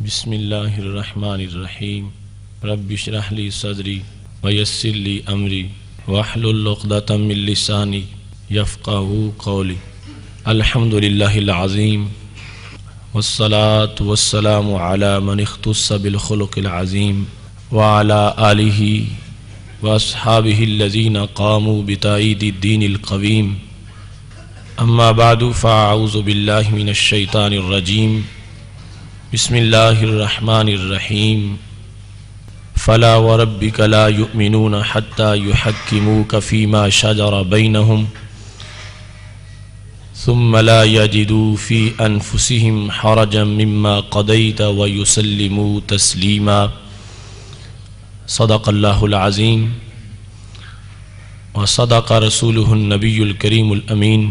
بسم اللہ الرحمن الرحیم رب اشرح لی صدری ویسر لی امری واحلل عقدۃ من لسانی یفقہوا قولی الحمد للہ العظیم والصلاة والسلام علی من اختص بالخلق العظیم وعلی آلہ واصحابہ الذین قاموا بتأیید الدین القویم اما بعد فاعوذ باللہ من الشیطان الرجیم بسم اللہ الرحمن الرحیم فلا وربک لا یؤمنون حتی یحکموک فیما شجر بینہم ثم لا یجدوا فی انفسہم حرجا مما قضیت ویسلموا تسلیما صدق اللہ العظیم وصدق رسولہ النبی الکریم الامین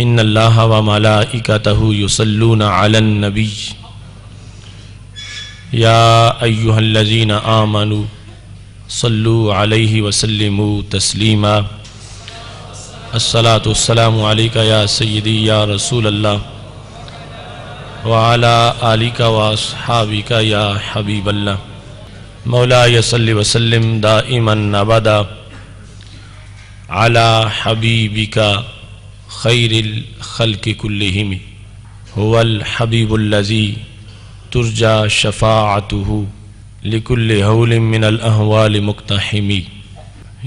ان اللہ وملائکتہ یصلون علی النبی یا ایہا الذین آمنوا صلوا علیہ وسلموا تسلیما الصلاۃ والسلام علیک یا سیدی یا رسول اللہ وعلی آلک واصحابک یا حبیب اللہ مولاي صل وسلم دائما ابدا علی حبیبک خیر الخلق کلہم هو الحبیب الذی ترجى شفاعته لكل هول من الأهوال مقتحم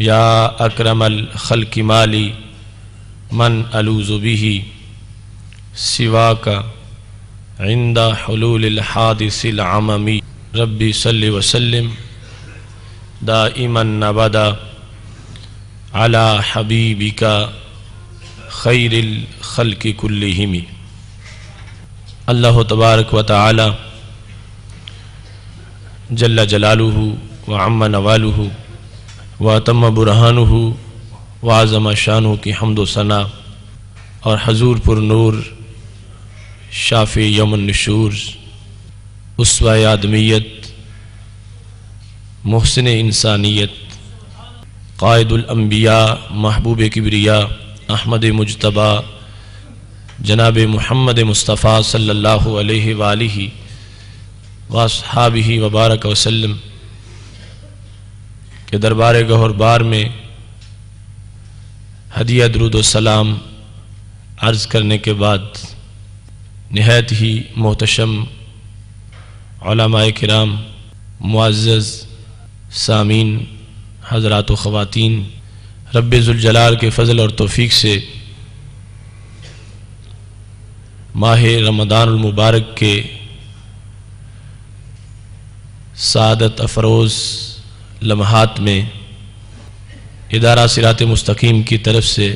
يا أكرم الخلق مالي من ألوذ به سواك عند حلول الحادث العمم ربي صل وسلم دائما أبدا على حبيبك خير الخلق كلهم اللہ تبارک و تعالی جل جلالہ وعم نوالہ واتم برہانہ وعظم شانہ کی حمد و ثنا اور حضور پر نور شافع یوم النشور اسوہ آدمیت محسن انسانیت قائد الانبیاء محبوب کبریاء احمد مجتبیٰ جناب محمد مصطفیٰ صلی اللہ علیہ وآلہ واصحابہ وبارک وسلم کے دربار گہر بار میں ہدیہ درود و سلام عرض کرنے کے بعد نہایت ہی محتشم علماء کرام معزز سامعین حضرات و خواتین رب ذوالجلال کے فضل اور توفیق سے ماہ رمضان المبارک کے سعادت افروز لمحات میں ادارہ صراط مستقیم کی طرف سے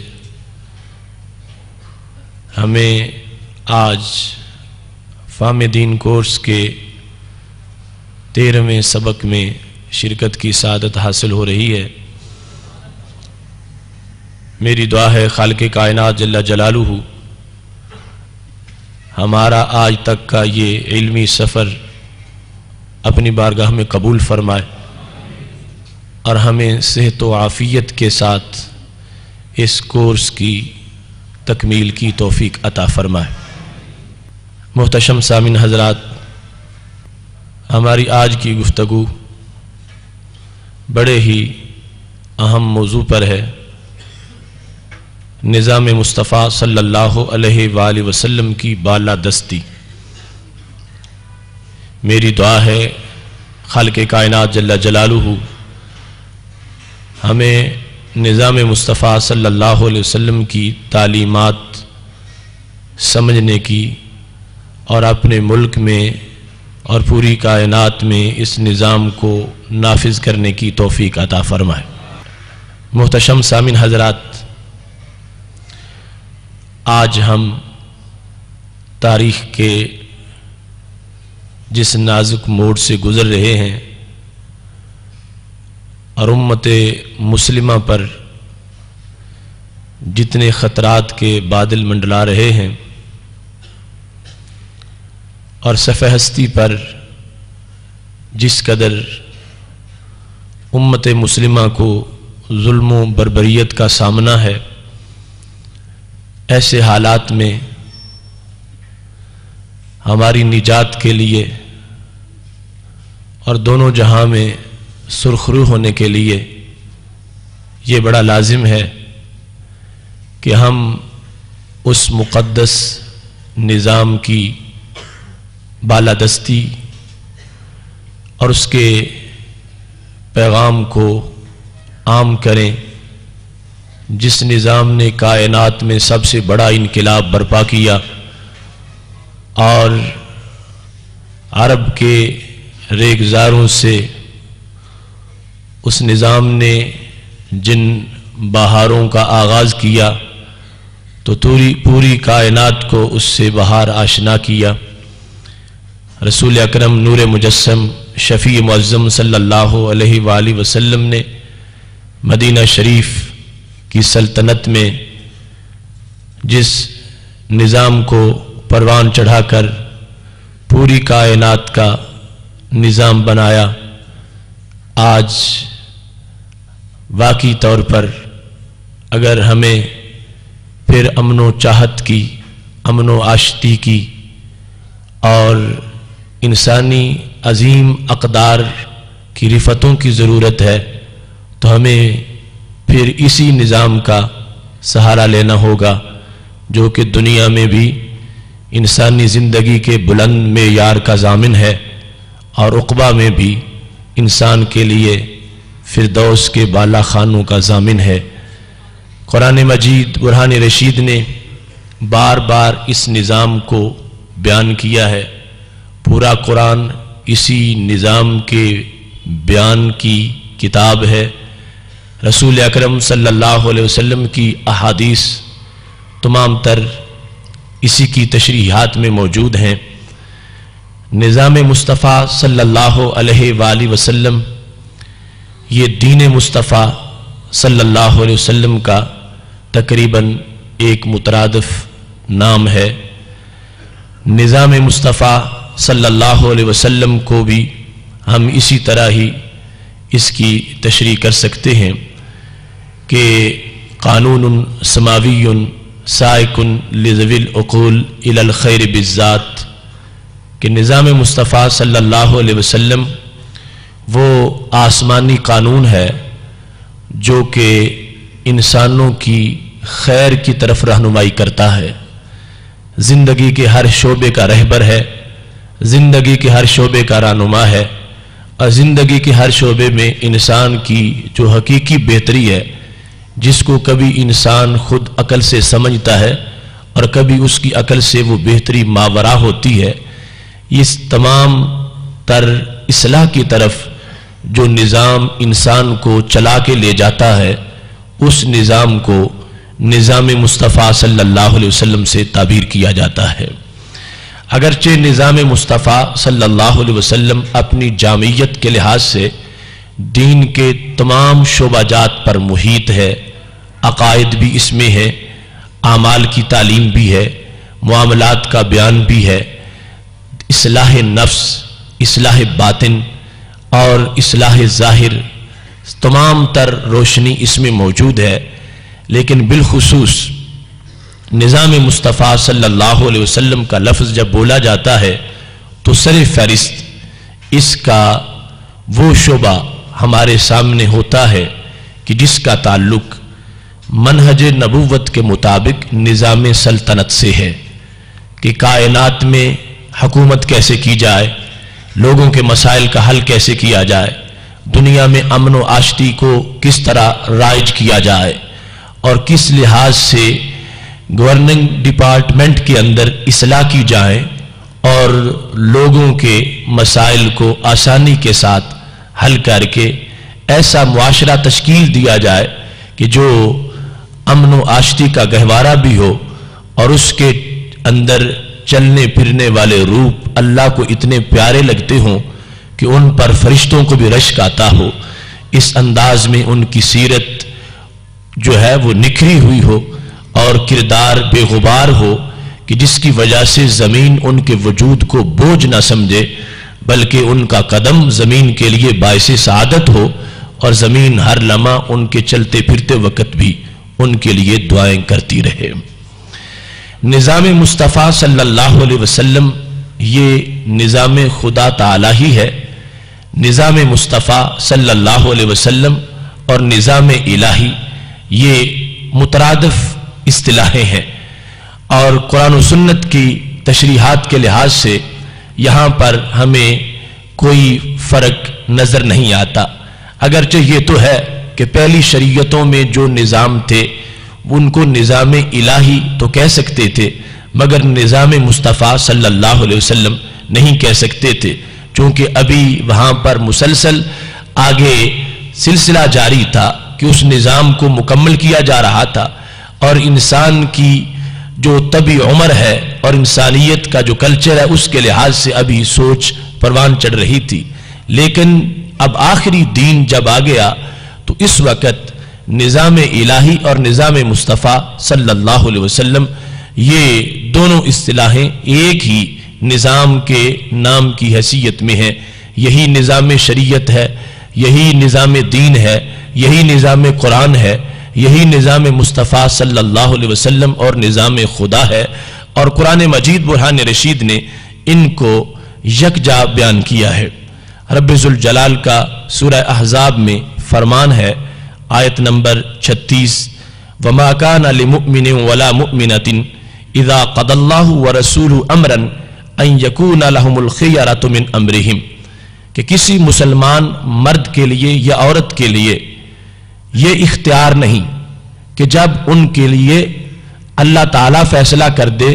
ہمیں آج فہم دین کورس کے 13ویں سبق میں شرکت کی سعادت حاصل ہو رہی ہے۔ میری دعا ہے خالق کائنات جل جلالہ ہمارا آج تک کا یہ علمی سفر اپنی بارگاہ میں قبول فرمائے اور ہمیں صحت و عافیت کے ساتھ اس کورس کی تکمیل کی توفیق عطا فرمائے۔ محتشم سامعین حضرات، ہماری آج کی گفتگو بڑے ہی اہم موضوع پر ہے، نظام مصطفیٰ صلی اللہ علیہ وآلہ وسلم کی بالادستی۔ میری دعا ہے خالق کائنات جل جلالہ ہمیں نظام مصطفیٰ صلی اللہ علیہ وسلم کی تعلیمات سمجھنے کی اور اپنے ملک میں اور پوری کائنات میں اس نظام کو نافذ کرنے کی توفیق عطا فرمائے۔ محتشم سامعین حضرات، آج ہم تاریخ کے جس نازک موڑ سے گزر رہے ہیں اور امت مسلمہ پر جتنے خطرات کے بادل منڈلا رہے ہیں اور صفحہ ہستی پر جس قدر امت مسلمہ کو ظلم و بربریت کا سامنا ہے، ایسے حالات میں ہماری نجات کے لیے اور دونوں جہاں میں سرخرو ہونے کے لیے یہ بڑا لازم ہے کہ ہم اس مقدس نظام کی بالادستی اور اس کے پیغام کو عام کریں، جس نظام نے کائنات میں سب سے بڑا انقلاب برپا کیا اور عرب کے ریگزاروں سے اس نظام نے جن بہاروں کا آغاز کیا تو پوری کائنات کو اس سے بہار آشنا کیا۔ رسول اکرم نور مجسم شفیع معظم صلی اللہ علیہ وآلہ وسلم نے مدینہ شریف کی سلطنت میں جس نظام کو پروان چڑھا کر پوری کائنات کا نظام بنایا، آج واقعی طور پر اگر ہمیں پھر امن و چاہت کی، امن و آشتی کی اور انسانی عظیم اقدار کی رفتوں کی ضرورت ہے تو ہمیں پھر اسی نظام کا سہارا لینا ہوگا جو کہ دنیا میں بھی انسانی زندگی کے بلند معیار کا ضامن ہے اور عقبہ میں بھی انسان کے لیے فردوس کے بالا خانوں کا ضامن ہے۔ قرآن مجید برہان رشید نے بار بار اس نظام کو بیان کیا ہے۔ پورا قرآن اسی نظام کے بیان کی کتاب ہے۔ رسول اکرم صلی اللہ علیہ وسلم کی احادیث تمام تر اسی کی تشریحات میں موجود ہیں۔ نظام مصطفیٰ صلی اللہ علیہ وآلہ وسلم یہ دین مصطفیٰ صلی اللہ علیہ وسلم کا تقریباً ایک مترادف نام ہے۔ نظام مصطفیٰ صلی اللہ علیہ وسلم کو بھی ہم اسی طرح ہی اس کی تشریح کر سکتے ہیں کہ قانون سماوی سائق لذوی العقول الی الخیر بالذات، کہ نظام مصطفیٰ صلی اللہ علیہ وسلم وہ آسمانی قانون ہے جو کہ انسانوں کی خیر کی طرف رہنمائی کرتا ہے، زندگی کے ہر شعبے کا رہبر ہے، زندگی کے ہر شعبے کا رہنما ہے، اور زندگی کے ہر شعبے میں انسان کی جو حقیقی بہتری ہے، جس کو کبھی انسان خود عقل سے سمجھتا ہے اور کبھی اس کی عقل سے وہ بہتری ماورا ہوتی ہے، اس تمام تر اصلاح کی طرف جو نظام انسان کو چلا کے لے جاتا ہے، اس نظام کو نظام مصطفیٰ صلی اللہ علیہ وسلم سے تعبیر کیا جاتا ہے۔ اگرچہ نظام مصطفیٰ صلی اللہ علیہ وسلم اپنی جامعیت کے لحاظ سے دین کے تمام شعبہ جات پر محیط ہے، عقائد بھی اس میں ہے، اعمال کی تعلیم بھی ہے، معاملات کا بیان بھی ہے، اصلاح نفس، اصلاح باطن اور اصلاح ظاہر تمام تر روشنی اس میں موجود ہے، لیکن بالخصوص نظام مصطفیٰ صلی اللہ علیہ وسلم کا لفظ جب بولا جاتا ہے تو سر فہرست اس کا وہ شعبہ ہمارے سامنے ہوتا ہے کہ جس کا تعلق منہج نبوت کے مطابق نظام سلطنت سے ہے، کہ کائنات میں حکومت کیسے کی جائے، لوگوں کے مسائل کا حل کیسے کیا جائے، دنیا میں امن و آشتی کو کس طرح رائج کیا جائے، اور کس لحاظ سے گورننگ ڈپارٹمنٹ کے اندر اصلاح کی جائے اور لوگوں کے مسائل کو آسانی کے ساتھ حل کر کے ایسا معاشرہ تشکیل دیا جائے کہ جو امن و آشتی کا گہوارہ بھی ہو اور اس کے اندر چلنے پھرنے والے روپ اللہ کو اتنے پیارے لگتے ہوں کہ ان پر فرشتوں کو بھی رشک آتا ہو، اس انداز میں ان کی سیرت جو ہے وہ نکھری ہوئی ہو اور کردار بے غبار ہو کہ جس کی وجہ سے زمین ان کے وجود کو بوجھ نہ سمجھے بلکہ ان کا قدم زمین کے لیے باعث سعادت ہو اور زمین ہر لمحہ ان کے چلتے پھرتے وقت بھی ان کے لیے دعائیں کرتی رہے۔ نظام مصطفیٰ صلی اللہ علیہ وسلم یہ نظام خدا تعالی ہی ہے، نظام مصطفیٰ صلی اللہ علیہ وسلم اور نظام الہی یہ مترادف اصطلاحیں ہیں، اور قرآن و سنت کی تشریحات کے لحاظ سے یہاں پر ہمیں کوئی فرق نظر نہیں آتا۔ اگرچہ یہ تو ہے کہ پہلی شریعتوں میں جو نظام تھے ان کو نظام الہی تو کہہ سکتے تھے، مگر نظام مصطفیٰ صلی اللہ علیہ وسلم نہیں کہہ سکتے تھے، چونکہ ابھی وہاں پر مسلسل آگے سلسلہ جاری تھا کہ اس نظام کو مکمل کیا جا رہا تھا، اور انسان کی جو طبی عمر ہے اور انسانیت کا جو کلچر ہے اس کے لحاظ سے ابھی سوچ پروان چڑھ رہی تھی۔ لیکن اب آخری دین جب آ گیا تو اس وقت نظام الہی اور نظام مصطفیٰ صلی اللہ علیہ وسلم یہ دونوں اصطلاحیں ایک ہی نظام کے نام کی حیثیت میں ہیں۔ یہی نظام شریعت ہے، یہی نظام دین ہے، یہی نظام قرآن ہے، یہی نظام مصطفیٰ صلی اللہ علیہ وسلم اور نظام خدا ہے، اور قرآن مجید برہان رشید نے ان کو یکجا بیان کیا ہے۔ رب ذوالجلال کا سورہ احزاب میں فرمان ہے، آیت نمبر 36، وَمَا كَانَ لِمُؤْمِنٍ وَلَا مُؤْمِنَةٍ إِذَا قَضَى اللَّهُ وَرَسُولُهُ أَمْرًا أَن يَكُونَ لَهُمُ الْخِيَرَةُ مِنْ أَمْرِهِمْ، کہ کسی مسلمان مرد کے لیے یا عورت کے لیے یہ اختیار نہیں کہ جب ان کے لیے اللہ تعالیٰ فیصلہ کر دے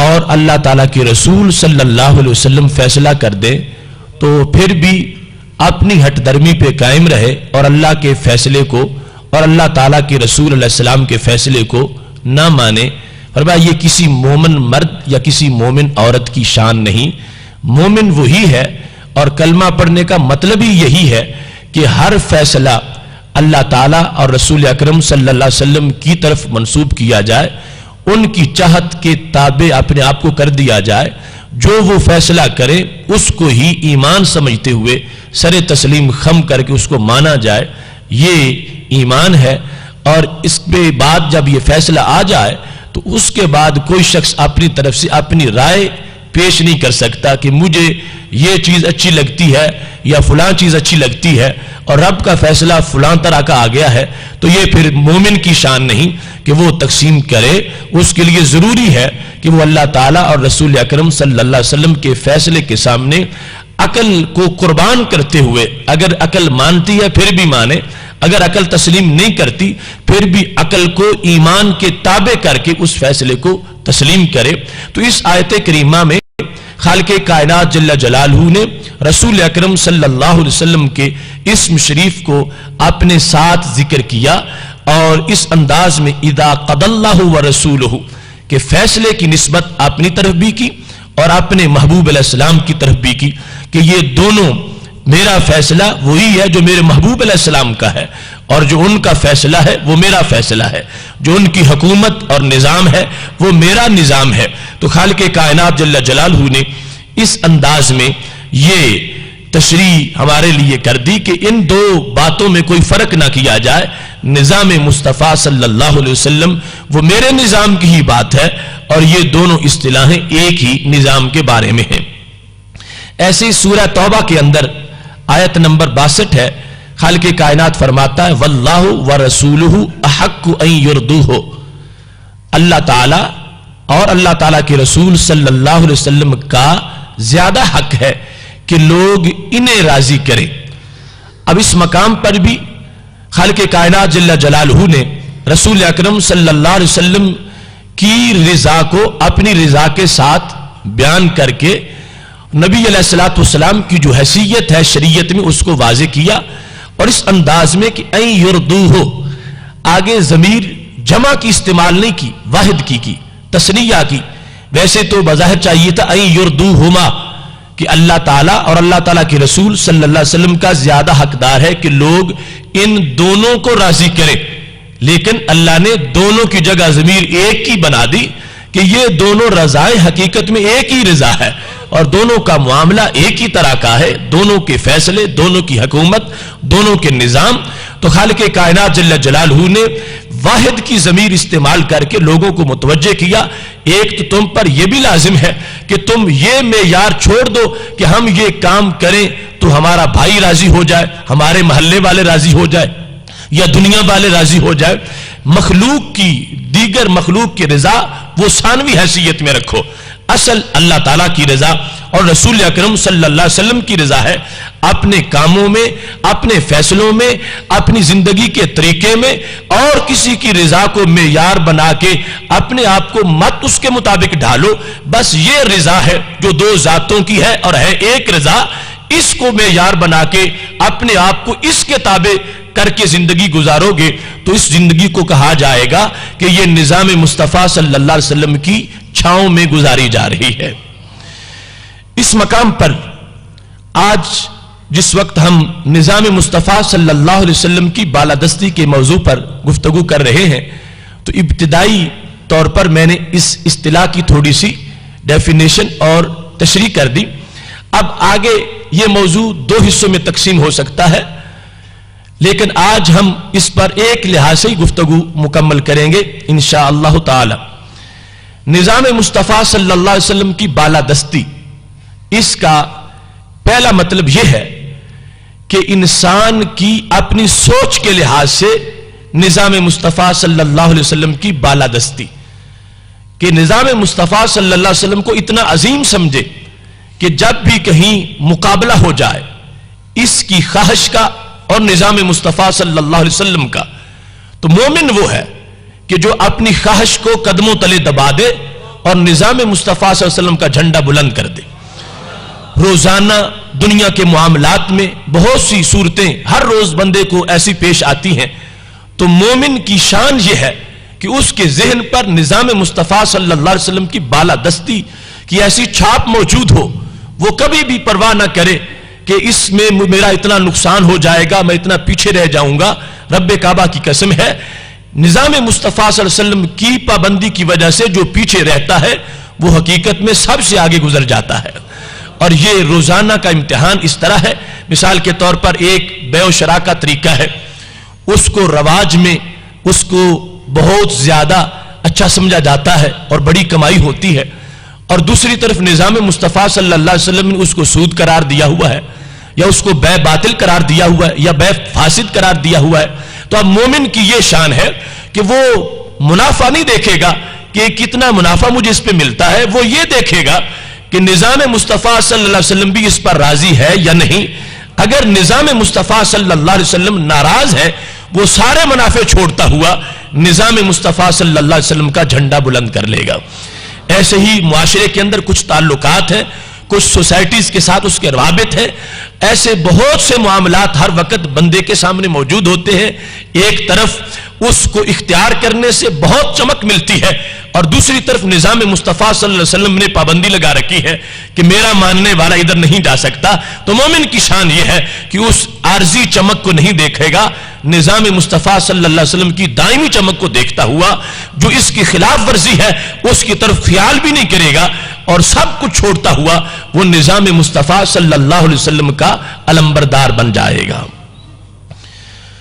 اور اللہ تعالیٰ کے رسول صلی اللہ علیہ وسلم فیصلہ کر دے تو پھر بھی اپنی ہٹ درمی پہ قائم رہے اور اللہ کے فیصلے کو اور اللہ تعالیٰ کے رسول علیہ السلام کے فیصلے کو نہ مانے۔ فرمایا یہ کسی مومن مرد یا کسی مومن عورت کی شان نہیں، مومن وہی ہے، اور کلمہ پڑھنے کا مطلب ہی یہی ہے کہ ہر فیصلہ اللہ تعالیٰ اور رسول اکرم صلی اللہ علیہ وسلم کی طرف منسوب کیا جائے، ان کی چاہت کے تابع اپنے آپ کو کر دیا جائے، جو وہ فیصلہ کرے اس کو ہی ایمان سمجھتے ہوئے سر تسلیم خم کر کے اس کو مانا جائے، یہ ایمان ہے۔ اور اس کے بعد جب یہ فیصلہ آ جائے تو اس کے بعد کوئی شخص اپنی طرف سے اپنی رائے پیش نہیں کر سکتا کہ مجھے یہ چیز اچھی لگتی ہے یا فلاں چیز اچھی لگتی ہے اور رب کا فیصلہ فلاں طرح کا آ گیا ہے، تو یہ پھر مومن کی شان نہیں کہ وہ تقسیم کرے۔ اس کے لیے ضروری ہے کہ وہ اللہ تعالیٰ اور رسول اکرم صلی اللہ علیہ وسلم کے فیصلے کے سامنے عقل کو قربان کرتے ہوئے، اگر عقل مانتی ہے پھر بھی مانے، اگر عقل تسلیم نہیں کرتی پھر بھی عقل کو ایمان کے تابع کر کے اس فیصلے کو تسلیم کرے۔ تو اس آیت کریمہ میں خالق کائنات جل جلالہ نے رسول اکرم صلی اللہ علیہ وسلم کے اسم شریف کو اپنے ساتھ ذکر کیا، اور اس انداز میں اذا قضى اللہ ورسولہ کہ فیصلے کی نسبت اپنی طرف بھی کی اور اپنے محبوب علیہ السلام کی طرف بھی کی کہ یہ دونوں، میرا فیصلہ وہی ہے جو میرے محبوب علیہ السلام کا ہے، اور جو ان کا فیصلہ ہے وہ میرا فیصلہ ہے، جو ان کی حکومت اور نظام ہے وہ میرا نظام ہے۔ تو خالق کائنات جل جلالہ نے اس انداز میں یہ تشریح ہمارے لیے کر دی کہ ان دو باتوں میں کوئی فرق نہ کیا جائے، نظام مصطفیٰ صلی اللہ علیہ وسلم وہ میرے نظام کی ہی بات ہے، اور یہ دونوں اصطلاحیں ایک ہی نظام کے بارے میں ہیں۔ ایسے ہی سورہ توبہ کے اندر آیت نمبر 62 ہے، خالق کائنات فرماتا ہے واللہ ورسولہ احق ان یرضوہ، اللہ تعالیٰ اور اللہ تعالیٰ کے رسول صلی اللہ علیہ وسلم کا زیادہ حق ہے کہ لوگ انہیں راضی کریں۔ اب اس مقام پر بھی خالق کائنات جل جلالہ نے رسول اکرم صلی اللہ علیہ وسلم کی رضا کو اپنی رضا کے ساتھ بیان کر کے نبی علیہ الصلوۃ والسلام کی جو حیثیت ہے شریعت میں اس کو واضح کیا، اور اس انداز میں کہ این یرضوہ، آگے ضمیر جمع کی استعمال نہیں کی، واحد کی تثنیہ کی۔ ویسے تو بظاہر چاہیے تھا این یرضوہما، کہ اللہ تعالیٰ اور اللہ تعالیٰ کے رسول صلی اللہ علیہ وسلم کا زیادہ حقدار ہے کہ لوگ ان دونوں کو راضی کریں، لیکن اللہ نے دونوں کی جگہ ضمیر ایک کی بنا دی کہ یہ دونوں رضائیں حقیقت میں ایک ہی رضا ہے، اور دونوں کا معاملہ ایک ہی طرح کا ہے، دونوں کے فیصلے، دونوں کی حکومت، دونوں کے نظام۔ تو خالق کائنات جل جلالہ نے واحد کی ضمیر استعمال کر کے لوگوں کو متوجہ کیا، ایک تو تم پر یہ بھی لازم ہے کہ تم یہ معیار چھوڑ دو کہ ہم یہ کام کریں تو ہمارا بھائی راضی ہو جائے, ہمارے محلے والے راضی ہو جائے, یا دنیا والے راضی ہو جائے. مخلوق کی, دیگر مخلوق کی رضا وہ ثانوی حیثیت میں رکھو. اصل اللہ تعالیٰ کی رضا اور رسول اکرم صلی اللہ علیہ وسلم کی رضا ہے. اپنے کاموں میں, اپنے فیصلوں میں, اپنی زندگی کے طریقے میں, اور کسی کی رضا کو معیار بنا کے اپنے آپ کو مت اس کے مطابق ڈھالو. بس یہ رضا ہے جو دو ذاتوں کی ہے اور ہے ایک رضا. اس کو معیار بنا کے اپنے آپ کو اس کے تابع کر کے زندگی گزارو گے تو اس زندگی کو کہا جائے گا کہ یہ نظام مصطفیٰ صلی اللہ علیہ وسلم کی چھاؤں میں گزاری جا رہی ہے. اس مقام پر آج جس وقت ہم نظام مصطفیٰ صلی اللہ علیہ وسلم کی بالادستی کے موضوع پر گفتگو کر رہے ہیں تو ابتدائی طور پر میں نے اس اصطلاح کی تھوڑی سی ڈیفینیشن اور تشریح کر دی. اب آگے یہ موضوع دو حصوں میں تقسیم ہو سکتا ہے, لیکن آج ہم اس پر ایک لحاظ سے گفتگو مکمل کریں گے انشاءاللہ تعالی. نظام مصطفیٰ صلی اللہ علیہ وسلم کی بالادستی, اس کا پہلا مطلب یہ ہے کہ انسان کی اپنی سوچ کے لحاظ سے نظام مصطفیٰ صلی اللہ علیہ وسلم کی بالادستی, کہ نظام مصطفیٰ صلی اللہ علیہ وسلم کو اتنا عظیم سمجھے کہ جب بھی کہیں مقابلہ ہو جائے اس کی خواہش کا اور نظام مصطفیٰ صلی اللہ علیہ وسلم کا, تو مومن وہ ہے کہ جو اپنی خواہش کو قدموں تلے دبا دے اور نظام مصطفیٰ صلی اللہ علیہ وسلم کا جھنڈا بلند کر دے. روزانہ دنیا کے معاملات میں بہت سی صورتیں ہر روز بندے کو ایسی پیش آتی ہیں, تو مومن کی شان یہ ہے کہ اس کے ذہن پر نظام مصطفیٰ صلی اللہ علیہ وسلم کی بالادستی کی ایسی چھاپ موجود ہو, وہ کبھی بھی پرواہ نہ کرے کہ اس میں میرا اتنا نقصان ہو جائے گا, میں اتنا پیچھے رہ جاؤں گا. رب کعبہ کی قسم ہے, نظام مصطفیٰ صلی اللہ علیہ وسلم کی پابندی کی وجہ سے جو پیچھے رہتا ہے وہ حقیقت میں سب سے آگے گزر جاتا ہے. اور یہ روزانہ کا امتحان اس طرح ہے, مثال کے طور پر ایک بیع و شراء کا طریقہ ہے, اس کو رواج میں اس کو بہت زیادہ اچھا سمجھا جاتا ہے اور بڑی کمائی ہوتی ہے, اور دوسری طرف نظام مصطفیٰ صلی اللہ علیہ وسلم نے اس کو سود قرار دیا ہوا ہے, یا اس کو بیع باطل قرار دیا ہوا ہے, یا بیع فاسد قرار دیا ہوا ہے. تو اب مومن کی یہ شان ہے کہ وہ منافع نہیں دیکھے گا کہ کتنا منافع مجھے اس پہ ملتا ہے, وہ یہ دیکھے گا کہ نظام مصطفیٰ صلی اللہ علیہ وسلم بھی اس پر راضی ہے یا نہیں. اگر نظام مصطفیٰ صلی اللہ علیہ وسلم ناراض ہے, وہ سارے منافع چھوڑتا ہوا نظام مصطفیٰ صلی اللہ علیہ وسلم کا جھنڈا بلند کر لے گا. ایسے ہی معاشرے کے اندر کچھ تعلقات ہیں, کچھ سوسائٹیز کے ساتھ اس کے روابط ہیں, ایسے بہت سے معاملات ہر وقت بندے کے سامنے موجود ہوتے ہیں. ایک طرف اس کو اختیار کرنے سے بہت چمک ملتی ہے, اور دوسری طرف نظام مصطفیٰ صلی اللہ علیہ وسلم نے پابندی لگا رکھی ہے کہ میرا ماننے والا ادھر نہیں جا سکتا. تو مومن کی شان یہ ہے کہ اس عارضی چمک کو نہیں دیکھے گا, نظام مصطفیٰ صلی اللہ علیہ وسلم کی دائمی چمک کو دیکھتا ہوا جو اس کی خلاف ورزی ہے اس کی طرف خیال بھی نہیں کرے گا, اور سب کچھ چھوڑتا ہوا وہ نظام مصطفیٰ صلی اللہ علیہ وسلم کا علمبردار بن جائے گا.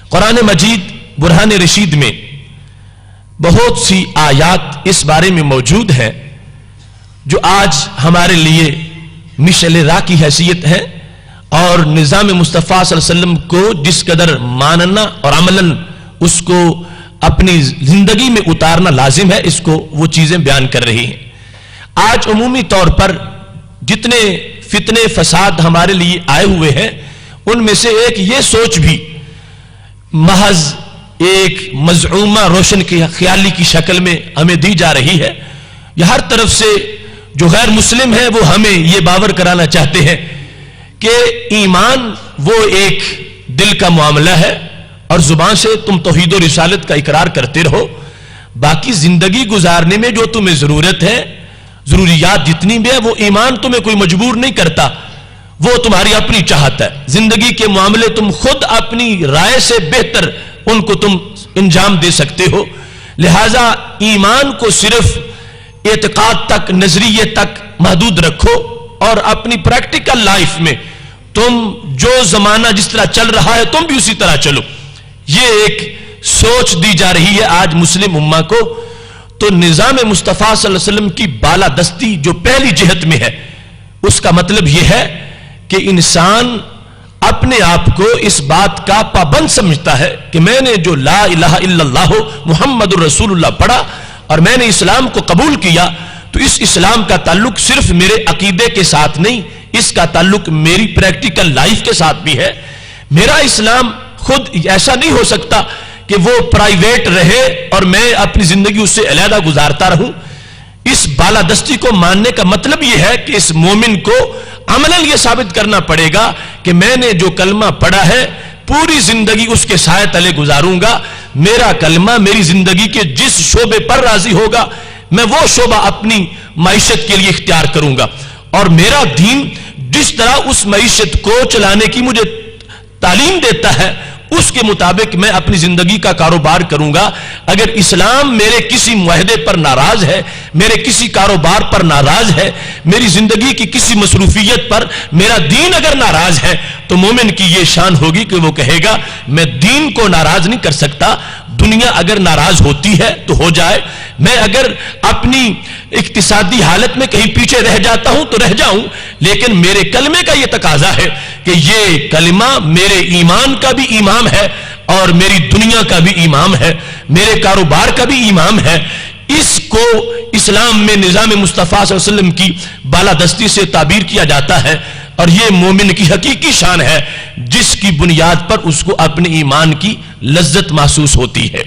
قرآن مجید برہان رشید میں بہت سی آیات اس بارے میں موجود ہیں جو آج ہمارے لیے مشعل راہ کی حیثیت ہے, اور نظام مصطفیٰ صلی اللہ علیہ وسلم کو جس قدر ماننا اور عملاً اس کو اپنی زندگی میں اتارنا لازم ہے, اس کو وہ چیزیں بیان کر رہی ہیں. آج عمومی طور پر جتنے فتنے فساد ہمارے لیے آئے ہوئے ہیں ان میں سے ایک یہ سوچ بھی محض ایک مزعومہ روشن کی خیالی کی شکل میں ہمیں دی جا رہی ہے, یا ہر طرف سے جو غیر مسلم ہیں وہ ہمیں یہ باور کرانا چاہتے ہیں کہ ایمان وہ ایک دل کا معاملہ ہے اور زبان سے تم توحید و رسالت کا اقرار کرتے رہو, باقی زندگی گزارنے میں جو تمہیں ضرورت ہے, ضروریات جتنی بھی ہے, وہ ایمان تمہیں کوئی مجبور نہیں کرتا, وہ تمہاری اپنی چاہت ہے. زندگی کے معاملے تم خود اپنی رائے سے بہتر ان کو تم انجام دے سکتے ہو. لہذا ایمان کو صرف اعتقاد تک, نظریے تک محدود رکھو, اور اپنی پریکٹیکل لائف میں تم جو زمانہ جس طرح چل رہا ہے تم بھی اسی طرح چلو. یہ ایک سوچ دی جا رہی ہے آج مسلم امہ کو. تو نظام مصطفیٰ صلی اللہ علیہ وسلم کی بالادستی جو پہلی جہت میں ہے, اس کا مطلب یہ ہے کہ انسان اپنے آپ کو اس بات کا پابند سمجھتا ہے کہ میں نے جو لا الہ الا اللہ محمد الرسول اللہ پڑھا اور میں نے اسلام کو قبول کیا، تو اس اسلام کا تعلق صرف میرے عقیدے کے ساتھ نہیں، اس کا تعلق میری پریکٹیکل لائف کے ساتھ بھی ہے۔ میرا اسلام خود ایسا نہیں ہو سکتا کہ وہ پرائیویٹ رہے اور میں اپنی زندگی اس سے علیحدہ گزارتا رہوں۔ اس بالادستی کو ماننے کا مطلب یہ ہے کہ اس مومن کو عملاً یہ ثابت کرنا پڑے گا کہ میں نے جو کلمہ پڑھا ہے پوری زندگی اس کے سائے تلے گزاروں گا۔ میرا کلمہ میری زندگی کے جس شعبے پر راضی ہوگا میں وہ شعبہ اپنی معیشت کے لیے اختیار کروں گا، اور میرا دین جس طرح اس معیشت کو چلانے کی مجھے تعلیم دیتا ہے اس کے مطابق میں اپنی زندگی کا کاروبار کروں گا۔ اگر اسلام میرے کسی معاہدے پر ناراض ہے، میرے کسی کاروبار پر ناراض ہے، میری زندگی کی کسی مصروفیت پر میرا دین اگر ناراض ہے، تو مومن کی یہ شان ہوگی کہ وہ کہے گا میں دین کو ناراض نہیں کر سکتا، دنیا اگر ناراض ہوتی ہے تو ہو جائے، میں اگر اپنی اقتصادی حالت میں کہیں پیچھے رہ جاتا ہوں تو رہ جاؤں، لیکن میرے کلمے کا یہ تقاضا ہے کہ یہ کلمہ میرے ایمان کا بھی امام ہے اور میری دنیا کا بھی امام ہے، میرے کاروبار کا بھی امام ہے۔ اس کو اسلام میں نظام مصطفیٰ صلی اللہ علیہ وسلم کی بالادستی سے تعبیر کیا جاتا ہے، اور یہ مومن کی حقیقی شان ہے جس کی بنیاد پر اس کو اپنے ایمان کی لذت محسوس ہوتی ہے۔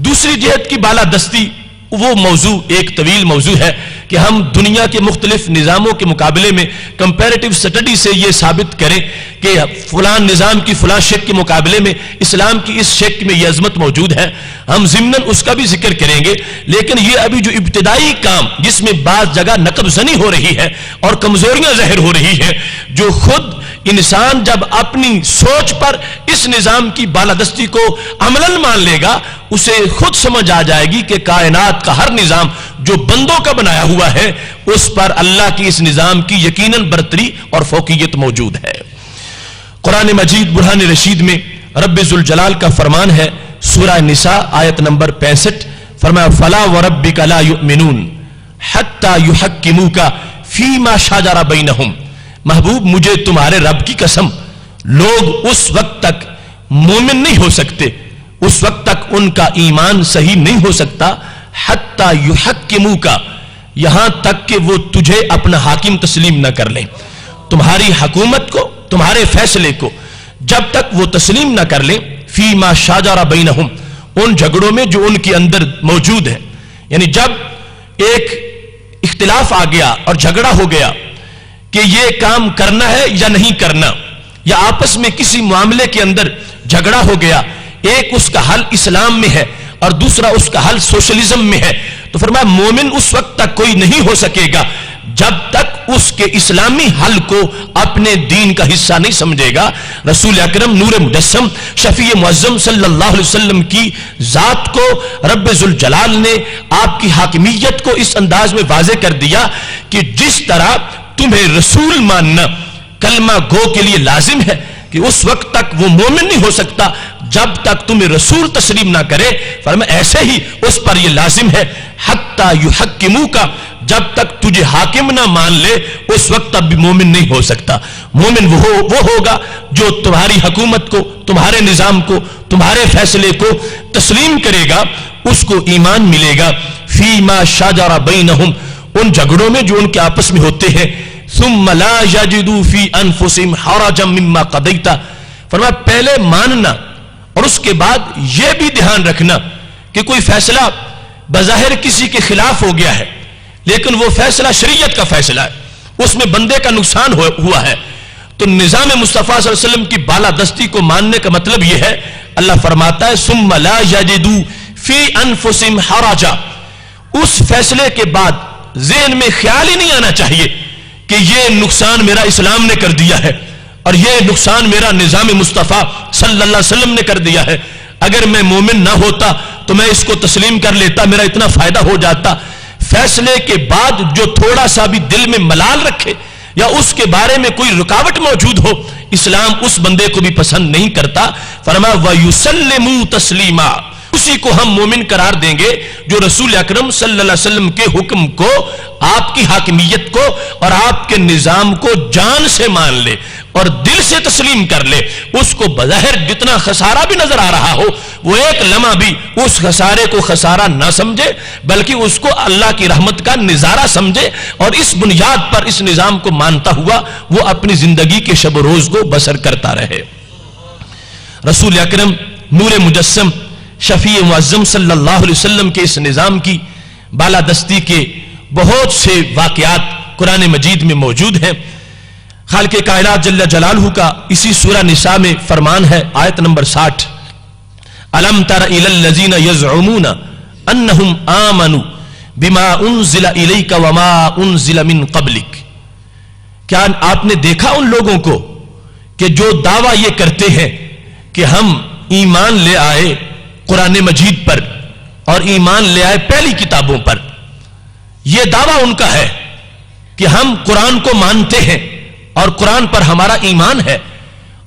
دوسری جہت کی بالادستی وہ موضوع ایک طویل موضوع ہے کہ ہم دنیا کے مختلف نظاموں کے مقابلے میں کمپیریٹیو سٹڈی سے یہ ثابت کریں کہ فلاں نظام کی فلاں شک کے مقابلے میں اسلام کی اس شک میں یہ عظمت موجود ہے، ہم ضمناً اس کا بھی ذکر کریں گے، لیکن یہ ابھی جو ابتدائی کام جس میں بعض جگہ نقب زنی ہو رہی ہے اور کمزوریاں ظاہر ہو رہی ہیں، جو خود انسان جب اپنی سوچ پر اس نظام کی بالادستی کو عملاً مان لے گا اسے خود سمجھ آ جائے گی کہ کائنات کا ہر نظام جو بندوں کا بنایا ہوا ہے اس پر اللہ کی اس نظام کی یقیناً برتری اور فوقیت موجود ہے۔ قرآن مجید برہان رشید میں رب ذوالجلال کا فرمان ہے، سورہ نساء آیت نمبر 65، فرمایا فَلَا وَرَبِّكَ لَا يُؤْمِنُونَ حَتَّى يُحَكِّمُوكَ فِيمَا شَجَرَ بَيْنَهُمْ۔ محبوب مجھے تمہارے رب کی قسم، لوگ اس وقت تک مومن نہیں ہو سکتے، اس وقت تک ان کا ایمان صحیح نہیں ہو سکتا، حتی یحکموک، یہاں تک کہ وہ تجھے اپنا حاکم تسلیم نہ کر لیں۔ تمہاری حکومت کو، تمہارے فیصلے کو جب تک وہ تسلیم نہ کر لیں، فیما شاجر بینہم، ان جھگڑوں میں جو ان کے اندر موجود ہے، یعنی جب ایک اختلاف آ گیا اور جھگڑا ہو گیا کہ یہ کام کرنا ہے یا نہیں کرنا، یا آپس میں کسی معاملے کے اندر جھگڑا ہو گیا، ایک اس کا حل اسلام میں ہے اور دوسرا اس کا حل سوشلزم میں ہے، تو فرمایا مومن اس وقت تک کوئی نہیں ہو سکے گا جب تک اس کے اسلامی حل کو اپنے دین کا حصہ نہیں سمجھے گا۔ رسول اکرم نور مجسم شفیع معظم صلی اللہ علیہ وسلم کی ذات کو رب ذوالجلال نے آپ کی حاکمیت کو اس انداز میں واضح کر دیا کہ جس طرح تمہیں رسول ماننا کلمہ گو کے لیے لازم ہے کہ اس وقت تک وہ مومن نہیں ہو سکتا جب تک تمہیں رسول تسلیم نہ کرے، فرمایا ایسے ہی اس پر یہ لازم ہے حتی یحکموک، جب تک تجھے حاکم نہ مان لے اس وقت تک بھی مومن نہیں ہو سکتا۔ مومن وہ ہوگا جو تمہاری حکومت کو، تمہارے نظام کو، تمہارے فیصلے کو تسلیم کرے گا، اس کو ایمان ملے گا۔ فیما شجر بینہم، ان جھگڑوں میں جو ان کے آپس میں ہوتے ہیں، ثم لا یجدوا فی انفسہم حرجا مما قضیت، فرمایا پہلے ماننا اور اس کے بعد یہ بھی دھیان رکھنا کہ کوئی فیصلہ بظاہر کسی کے خلاف ہو گیا ہے لیکن وہ فیصلہ شریعت کا فیصلہ ہے، اس میں بندے کا نقصان ہوا ہے، تو نظام مصطفیٰ صلی اللہ علیہ وسلم کی بالادستی کو ماننے کا مطلب یہ ہے، اللہ فرماتا ہے ثم لا یجدوا فی انفسہم حرجا، اس فیصلے کے بعد ذہن میں خیال ہی نہیں آنا چاہیے کہ یہ نقصان میرا اسلام نے کر دیا ہے اور یہ نقصان میرا نظام مصطفیٰ صلی اللہ علیہ وسلم نے کر دیا ہے، اگر میں مومن نہ ہوتا تو میں اس کو تسلیم کر لیتا، میرا اتنا فائدہ ہو جاتا۔ فیصلے کے بعد جو تھوڑا سا بھی دل میں ملال رکھے یا اس کے بارے میں کوئی رکاوٹ موجود ہو، اسلام اس بندے کو بھی پسند نہیں کرتا۔ فرمایا وَيُسَلِّمُوا تَسْلِيمًا، اس اسی کو ہم مومن قرار دیں گے جو رسول اکرم صلی اللہ علیہ وسلم کے حکم کو، آپ کی حاکمیت کو اور آپ کے نظام کو جان سے مان لے اور دل سے تسلیم کر لے. اس کو بظاہر جتنا خسارہ بھی نظر آ رہا ہو، وہ ایک لمحہ بھی اس خسارے کو خسارہ نہ سمجھے، بلکہ اس کو اللہ کی رحمت کا نظارہ سمجھے، اور اس بنیاد پر اس نظام کو مانتا ہوا وہ اپنی زندگی کے شب و روز کو بسر کرتا رہے. رسول اکرم نور مجسم شفیع معظم صلی اللہ علیہ وسلم کے اس نظام کی بالادستی کے بہت سے واقعات قرآن مجید میں موجود ہیں. خالق کائنات جل جلالہ کا اسی سورہ نساء میں فرمان ہے، آیت نمبر 60، الم تر الی الذین یزعمون انہم آمنوا بما انزل الیک وما انزل من قبلک. کیا آپ نے دیکھا ان لوگوں کو کہ جو دعویٰ یہ کرتے ہیں کہ ہم ایمان لے آئے قرآن مجید پر اور ایمان لے آئے پہلی کتابوں پر. یہ دعویٰ ان کا ہے کہ ہم قرآن کو مانتے ہیں اور قرآن پر ہمارا ایمان ہے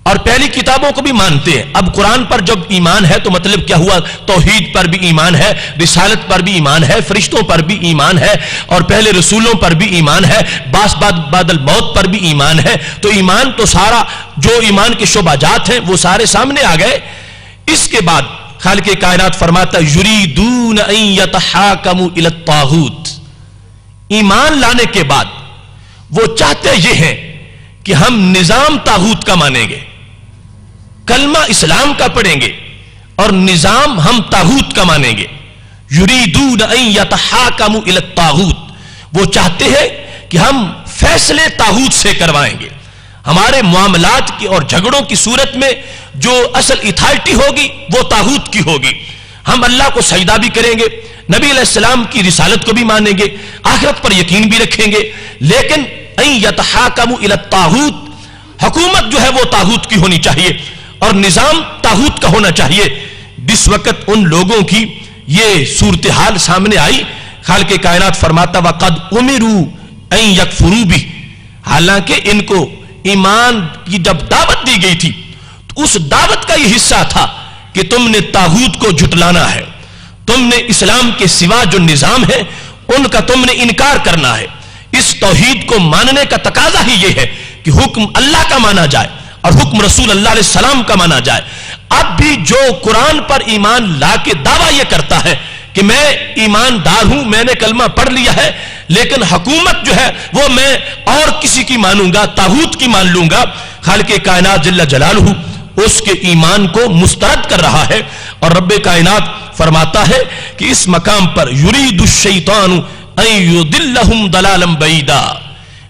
اور پہلی کتابوں کو بھی مانتے ہیں. اب قرآن پر جب ایمان ہے تو مطلب کیا ہوا؟ توحید پر بھی ایمان ہے، رسالت پر بھی ایمان ہے، فرشتوں پر بھی ایمان ہے اور پہلے رسولوں پر بھی ایمان ہے، بعد الموت پر بھی ایمان ہے. تو ایمان تو سارا جو ایمان کے شعبات ہیں وہ سارے سامنے آ گئے. اس کے بعد خالق کائنات فرماتا یریدون ان یتحاکموا الی الطاغوت. ایمان لانے کے بعد وہ چاہتے یہ ہیں کہ ہم نظام طاغوت کا مانیں گے، کلمہ اسلام کا پڑھیں گے اور نظام ہم طاغوت کا مانیں گے. یریدون ان یتحاکموا الی الطاغوت. وہ چاہتے ہیں کہ ہم فیصلے طاغوت سے کروائیں گے. ہمارے معاملات کی اور جھگڑوں کی صورت میں جو اصل اتھارٹی ہوگی وہ طاغوت کی ہوگی. ہم اللہ کو سجدہ بھی کریں گے، نبی علیہ السلام کی رسالت کو بھی مانیں گے، آخرت پر یقین بھی رکھیں گے، لیکن ان یتحاکموا الی الطاغوت، حکومت جو ہے وہ طاغوت کی ہونی چاہیے اور نظام طاغوت کا ہونا چاہیے. جس وقت ان لوگوں کی یہ صورتحال سامنے آئی، خالق کائنات فرماتا وقد امروا ان یکفروا بہ. حالانکہ ان کو ایمان کی جب دعوت دی گئی تھی تو اس دعوت کا یہ حصہ تھا کہ تم نے طاغوت کو جھٹلانا ہے، تم نے اسلام کے سوا جو نظام ہے ان کا تم نے انکار کرنا ہے. اس توحید کو ماننے کا تقاضا ہی یہ ہے کہ حکم اللہ کا مانا جائے اور حکم رسول اللہ علیہ السلام کا مانا جائے. اب بھی جو قرآن پر ایمان لا کے دعویٰ یہ کرتا ہے کہ میں ایماندار ہوں، میں نے کلمہ پڑھ لیا ہے، لیکن حکومت جو ہے وہ میں اور کسی کی مانوں گا، طاغوت کی مان لوں گا، خالق کائنات جل جلالہ اس کے ایمان کو مسترد کر رہا ہے. اور رب کائنات فرماتا ہے کہ اس مقام پر یرید الشیطان ان یضلہم ضلالا بعیدا.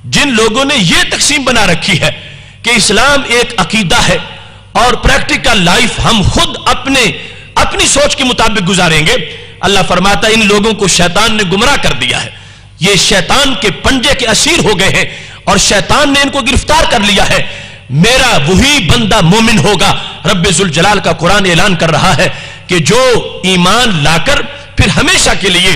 جن لوگوں نے یہ تقسیم بنا رکھی ہے کہ اسلام ایک عقیدہ ہے اور پریکٹیکل لائف ہم خود اپنی سوچ کے مطابق گزاریں گے، اللہ فرماتا ہے ان لوگوں کو شیطان نے گمراہ کر دیا ہے. یہ شیطان کے پنجے کے اسیر ہو گئے ہیں اور شیطان نے ان کو گرفتار کر لیا ہے. میرا وہی بندہ مومن ہوگا. رب ذوالجلال کا قرآن اعلان کر رہا ہے کہ جو ایمان لا کر پھر ہمیشہ کے لیے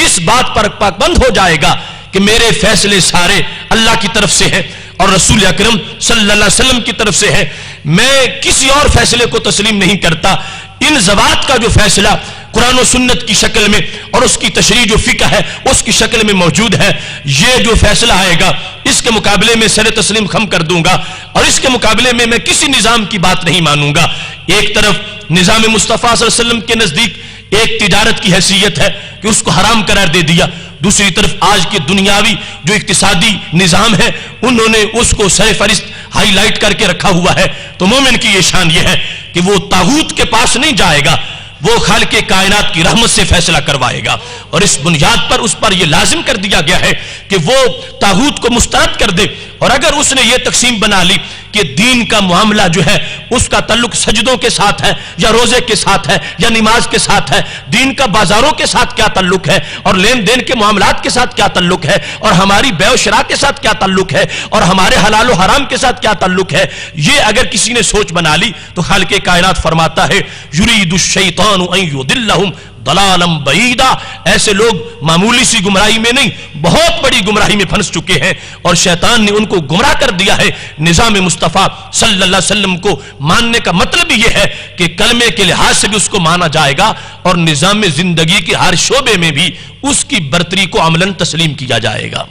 اس بات پر پابند ہو جائے گا کہ میرے فیصلے سارے اللہ کی طرف سے ہیں اور رسول اکرم صلی اللہ علیہ وسلم کی طرف سے ہے، میں کسی اور فیصلے کو تسلیم نہیں کرتا. ان ذوات کا جو فیصلہ قرآن و سنت کی شکل میں اور اس کی تشریح جو فقہ ہے اس کی شکل میں موجود ہے، یہ جو فیصلہ آئے گا اس کے مقابلے میں سر تسلیم خم کر دوں گا اور اس کے مقابلے میں میں کسی نظام کی بات نہیں مانوں گا. ایک طرف نظام مصطفیٰ صلی اللہ علیہ وسلم کے نزدیک ایک تجارت کی حیثیت ہے کہ اس کو حرام قرار دے دیا، دوسری طرف آج کے دنیاوی جو اقتصادی نظام ہے انہوں نے اس کو سر فہرست ہائی لائٹ کر کے رکھا ہوا ہے. تو مومن کی یہ شان یہ ہے کہ وہ طاغوت کے پاس نہیں جائے گا، وہ خالق کائنات کی رحمت سے فیصلہ کروائے گا. اور اس بنیاد پر اس پر یہ لازم کر دیا گیا ہے کہ وہ طاغوت کو مسترد کر دے. اور اگر اس نے یہ تقسیم بنا لی کہ دین کا معاملہ جو ہے اس کا تعلق سجدوں کے ساتھ ہے یا روزے کے ساتھ ہے یا نماز کے ساتھ ہے، دین کا بازاروں کے ساتھ کیا تعلق ہے اور لین دین کے معاملات کے ساتھ کیا تعلق ہے اور ہماری بیع و شراء کے ساتھ کیا تعلق ہے اور ہمارے حلال و حرام کے ساتھ کیا تعلق ہے، یہ اگر کسی نے سوچ بنا لی تو خالق کائنات فرماتا ہے یرید الشیطان ان یضلہم ضلالم بعیدا، ایسے لوگ معمولی سی گمراہی میں نہیں بہت بڑی گمراہی میں پھنس چکے ہیں، اور شیطان نے ان کو گمراہ کر دیا ہے۔ نظام مصطفیٰ صلی اللہ علیہ وسلم کو ماننے کا مطلب یہ ہے کہ کلمے کے لحاظ سے بھی اس کو مانا جائے گا، اور نظام زندگی کے ہر شعبے میں بھی اس کی برتری کو عملاً تسلیم کیا جائے گا۔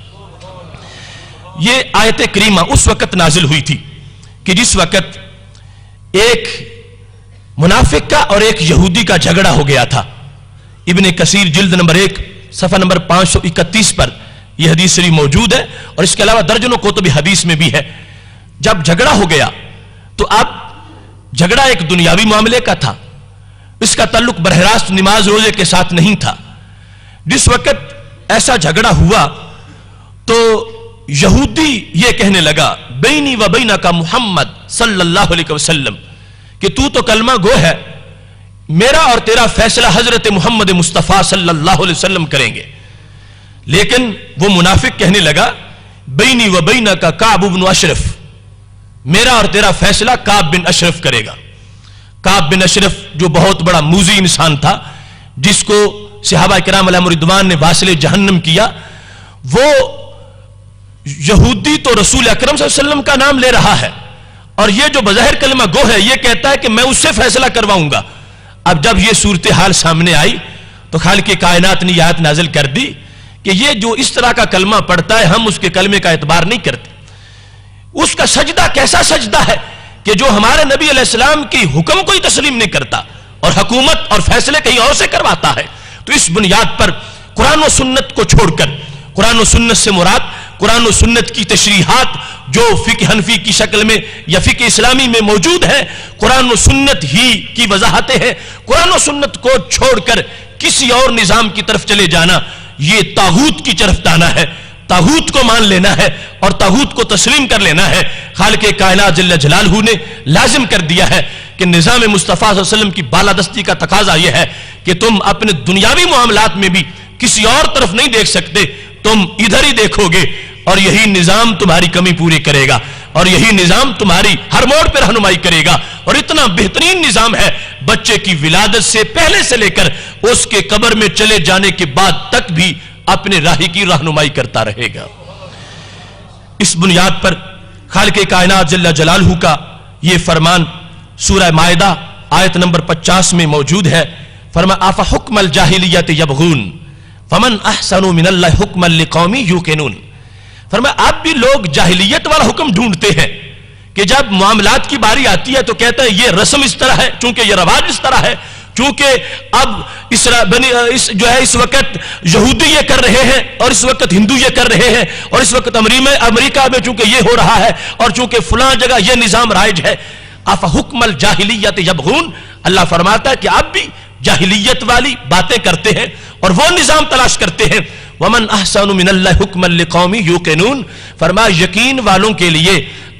یہ آیت کریمہ اس وقت نازل ہوئی تھی کہ جس وقت ایک منافق کا اور ایک یہودی کا جھگڑا ہو گیا تھا۔ ابن کثیر جلد نمبر 1 صفحہ نمبر 531 پر یہ حدیث شریف موجود ہے، اور اس کے علاوہ درجنوں کتب حدیث میں بھی ہے۔ جب جھگڑا ہو گیا تو اب جھگڑا ایک دنیاوی معاملے کا تھا، اس کا تعلق براہ راست نماز روزے کے ساتھ نہیں تھا۔ جس وقت ایسا جھگڑا ہوا تو یہودی یہ کہنے لگا بینی و بینک محمد صلی اللہ علیہ وسلم کہ تو کلمہ گو ہے، میرا اور تیرا فیصلہ حضرت محمد مصطفیٰ صلی اللہ علیہ وسلم کریں گے۔ لیکن وہ منافق کہنے لگا بینی و بینک کعب بن اشرف، میرا اور تیرا فیصلہ کعب بن اشرف کرے گا۔ کعب بن اشرف جو بہت بڑا موذی انسان تھا، جس کو صحابہ کرام علیہم رضوان نے واصل جہنم کیا، وہ یہودی تو رسول اکرم صلی اللہ علیہ وسلم کا نام لے رہا ہے، اور یہ جو بظاہر کلمہ گو ہے یہ کہتا ہے کہ میں اس سے فیصلہ کرواؤں گا۔ اب جب یہ صورتحال سامنے آئی تو خالق کائنات نے یہ آیت نازل کر دی کہ یہ جو اس طرح کا کلمہ پڑھتا ہے ہم اس کے کلمے کا اعتبار نہیں کرتے۔ اس کا سجدہ کیسا سجدہ ہے کہ جو ہمارے نبی علیہ السلام کی حکم کو ہی تسلیم نہیں کرتا اور حکومت اور فیصلے کہیں اور سے کرواتا ہے۔ تو اس بنیاد پر قرآن و سنت کو چھوڑ کر، قرآن و سنت سے مراد قرآن و سنت کی تشریحات جو فقہ حنفی کی شکل میں یا فقہ اسلامی میں موجود ہے، قرآن و سنت ہی کی وضاحتیں ہیں۔ قرآن و سنت کو چھوڑ کر کسی اور نظام کی طرف چلے جانا یہ طاغوت کی طرف جانا ہے، طاغوت کو مان لینا ہے اور طاغوت کو تسلیم کر لینا ہے۔ خالق کائنات جل جلالہ نے لازم کر دیا ہے کہ نظام مصطفیٰ صلی اللہ علیہ وسلم کی بالادستی کا تقاضا یہ ہے کہ تم اپنے دنیاوی معاملات میں بھی کسی اور طرف نہیں دیکھ سکتے، تم ادھر ہی دیکھو گے، اور یہی نظام تمہاری کمی پوری کرے گا، اور یہی نظام تمہاری ہر موڑ پر رہنمائی کرے گا۔ اور اتنا بہترین نظام ہے، بچے کی ولادت سے پہلے سے لے کر اس کے قبر میں چلے جانے کے بعد تک بھی اپنے راہی کی رہنمائی کرتا رہے گا۔ اس بنیاد پر خالق کائنات جل جلالہ کا یہ فرمان سورہ مائدہ آیت نمبر 50 میں موجود ہے۔ فرمایا افحکم الجاہلیت یبغون فمن احسن من اللہ حکما لقوم یوقنون۔ فرمایا اب بھی لوگ جاہلیت والا حکم ڈھونڈتے ہیں کہ جب معاملات کی باری آتی ہے تو کہتے ہیں یہ رسم اس طرح ہے، چونکہ یہ رواج اس طرح ہے، چونکہ اب اس وقت یہودی یہ کر رہے ہیں اور اس وقت ہندو یہ کر رہے ہیں، اور اس وقت امریکہ میں چونکہ یہ ہو رہا ہے، اور چونکہ فلاں جگہ یہ نظام رائج ہے۔ افحکم الجاہلیت یبغون، اللہ فرماتا ہے کہ اب بھی جاہلیت والی باتیں کرتے ہیں اور وہ نظام تلاش کرتے ہیں۔ ومن احسن من اللہ حکما لقوم یوقنون، فرمایا یقین والوں کے لیے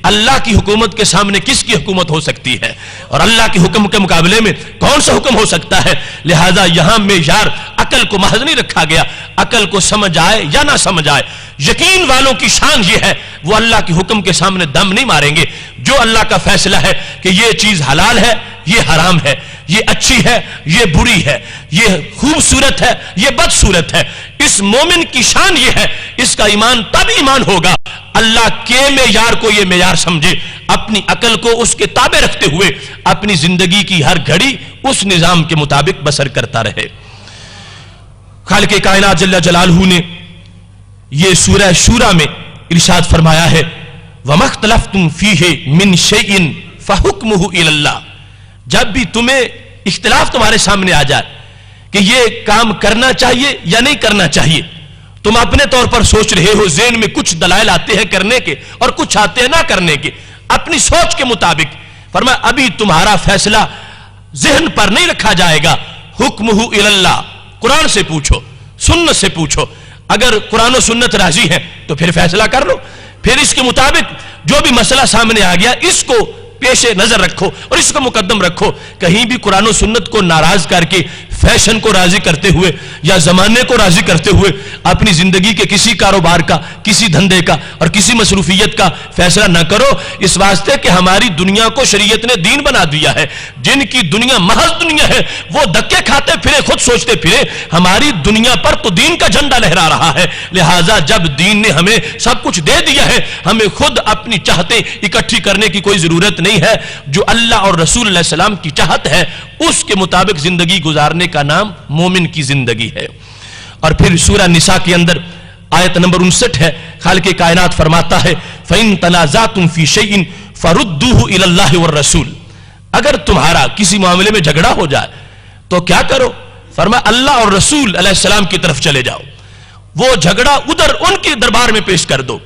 اللہ کی حکومت کے سامنے کس کی حکومت ہو سکتی ہے، اور اللہ کے حکم کے مقابلے میں کون سا حکم ہو سکتا ہے۔ لہذا یہاں معیار عقل کو محض نہیں رکھا گیا، عقل کو سمجھ آئے یا نہ سمجھ آئے، یقین والوں کی شان یہ ہے وہ اللہ کے حکم کے سامنے دم نہیں ماریں گے۔ جو اللہ کا فیصلہ ہے کہ یہ چیز حلال ہے، یہ حرام ہے، یہ اچھی ہے، یہ بری ہے، یہ خوبصورت ہے، یہ بدصورت ہے، اس مومن کی شان یہ ہے، اس کا ایمان تب ایمان ہوگا اللہ کے معیار کو یہ معیار سمجھے، اپنی عقل کو اس کے تابع رکھتے ہوئے اپنی زندگی کی ہر گھڑی اس نظام کے مطابق بسر کرتا رہے۔ خالق کائنات جل جلالہ نے یہ سورہ شورى میں ارشاد فرمایا ہے وَمَا اخْتَلَفْتُمْ فِيهِ مِنْ شَيْءٍ فَحُكْمُهُ إِلَى اللَّهِ، جب بھی تمہیں اختلاف تمہارے سامنے آ جائے کہ یہ کام کرنا چاہیے یا نہیں کرنا چاہیے، تم اپنے طور پر سوچ رہے ہو، ذہن میں کچھ دلائل آتے ہیں کرنے کے اور کچھ آتے ہیں نہ کرنے کے، اپنی سوچ کے مطابق فرمایا ابھی تمہارا فیصلہ ذہن پر نہیں رکھا جائے گا، حکمہ الی اللہ، قرآن سے پوچھو، سنت سے پوچھو، اگر قرآن و سنت راضی ہے تو پھر فیصلہ کر لو، پھر اس کے مطابق جو بھی مسئلہ سامنے آ گیا اس کو پیش نظر رکھو اور اس کو مقدم رکھو۔ کہیں بھی قرآن و سنت کو ناراض کر کے فیشن کو راضی کرتے ہوئے یا زمانے کو راضی کرتے ہوئے اپنی زندگی کے کسی کاروبار کا، کسی دھندے کا اور کسی مصروفیت کا فیصلہ نہ کرو، اس واسطے کہ ہماری دنیا کو شریعت نے دین بنا دیا ہے، جن کی دنیا محض دنیا ہے، وہ دھکے کھاتے پھرے، خود سوچتے پھرے ہماری دنیا پر تو دین کا جھنڈا لہرا رہا ہے، لہٰذا جب دین نے ہمیں سب کچھ دے دیا ہے، ہمیں خود اپنی چاہتیں اکٹھی کرنے کی کوئی ضرورت نہیں ہے۔ جو اللہ اور رسول علیہ السلام کی چاہت ہے اس کے مطابق زندگی گزارنے کا نام مومن کی زندگی ہے۔ اور پھر سورہ نساء کے اندر آیت نمبر 59 ہے، خالق کائنات فرماتا ہے فَإِن تَنَازَعْتُمْ فِي شَيْءٍ فَرُدُّوهُ إِلَى اللَّهِ وَالرَّسُولِ، اگر تمہارا کسی معاملے میں جھگڑا ہو جائے تو کیا کرو؟ فرمایا اللہ اور رسول علیہ السلام کی طرف چلے جاؤ، وہ جھگڑا ادھر ان کے دربار میں پیش کر دو،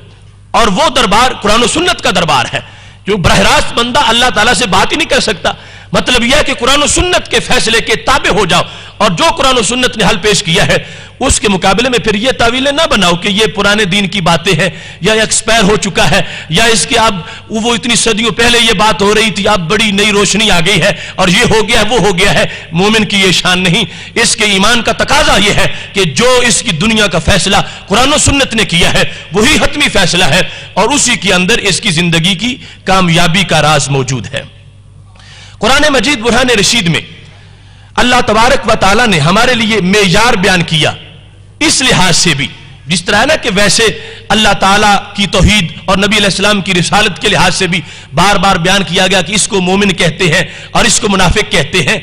اور وہ دربار قرآن و سنت کا دربار ہے، جو براہ راست بندہ اللہ تعالیٰ سے بات ہی نہیں کر سکتا۔ مطلب یہ ہے کہ قرآن و سنت کے فیصلے کے تابع ہو جاؤ، اور جو قرآن و سنت نے حل پیش کیا ہے اس کے مقابلے میں پھر یہ تعویلیں نہ بناؤ کہ یہ پرانے دین کی باتیں ہیں یا ایکسپائر ہو چکا ہے، یا اس کے اب وہ اتنی صدیوں پہلے یہ بات ہو رہی تھی، اب بڑی نئی روشنی آ گئی ہے اور یہ ہو گیا ہے وہ ہو گیا ہے۔ مومن کی یہ شان نہیں، اس کے ایمان کا تقاضا یہ ہے کہ جو اس کی دنیا کا فیصلہ قرآن و سنت نے کیا ہے وہی حتمی فیصلہ ہے، اور اسی کے اندر اس کی زندگی کی کامیابی کا راز موجود ہے۔ قرآن مجید برہان رشید میں اللہ تبارک و تعالیٰ نے ہمارے لیے معیار بیان کیا، اس لحاظ سے بھی جس طرح نا کہ ویسے اللہ تعالیٰ کی توحید اور نبی علیہ السلام کی رسالت کے لحاظ سے بھی بار بار بیان کیا گیا کہ اس کو مومن کہتے ہیں اور اس کو منافق کہتے ہیں،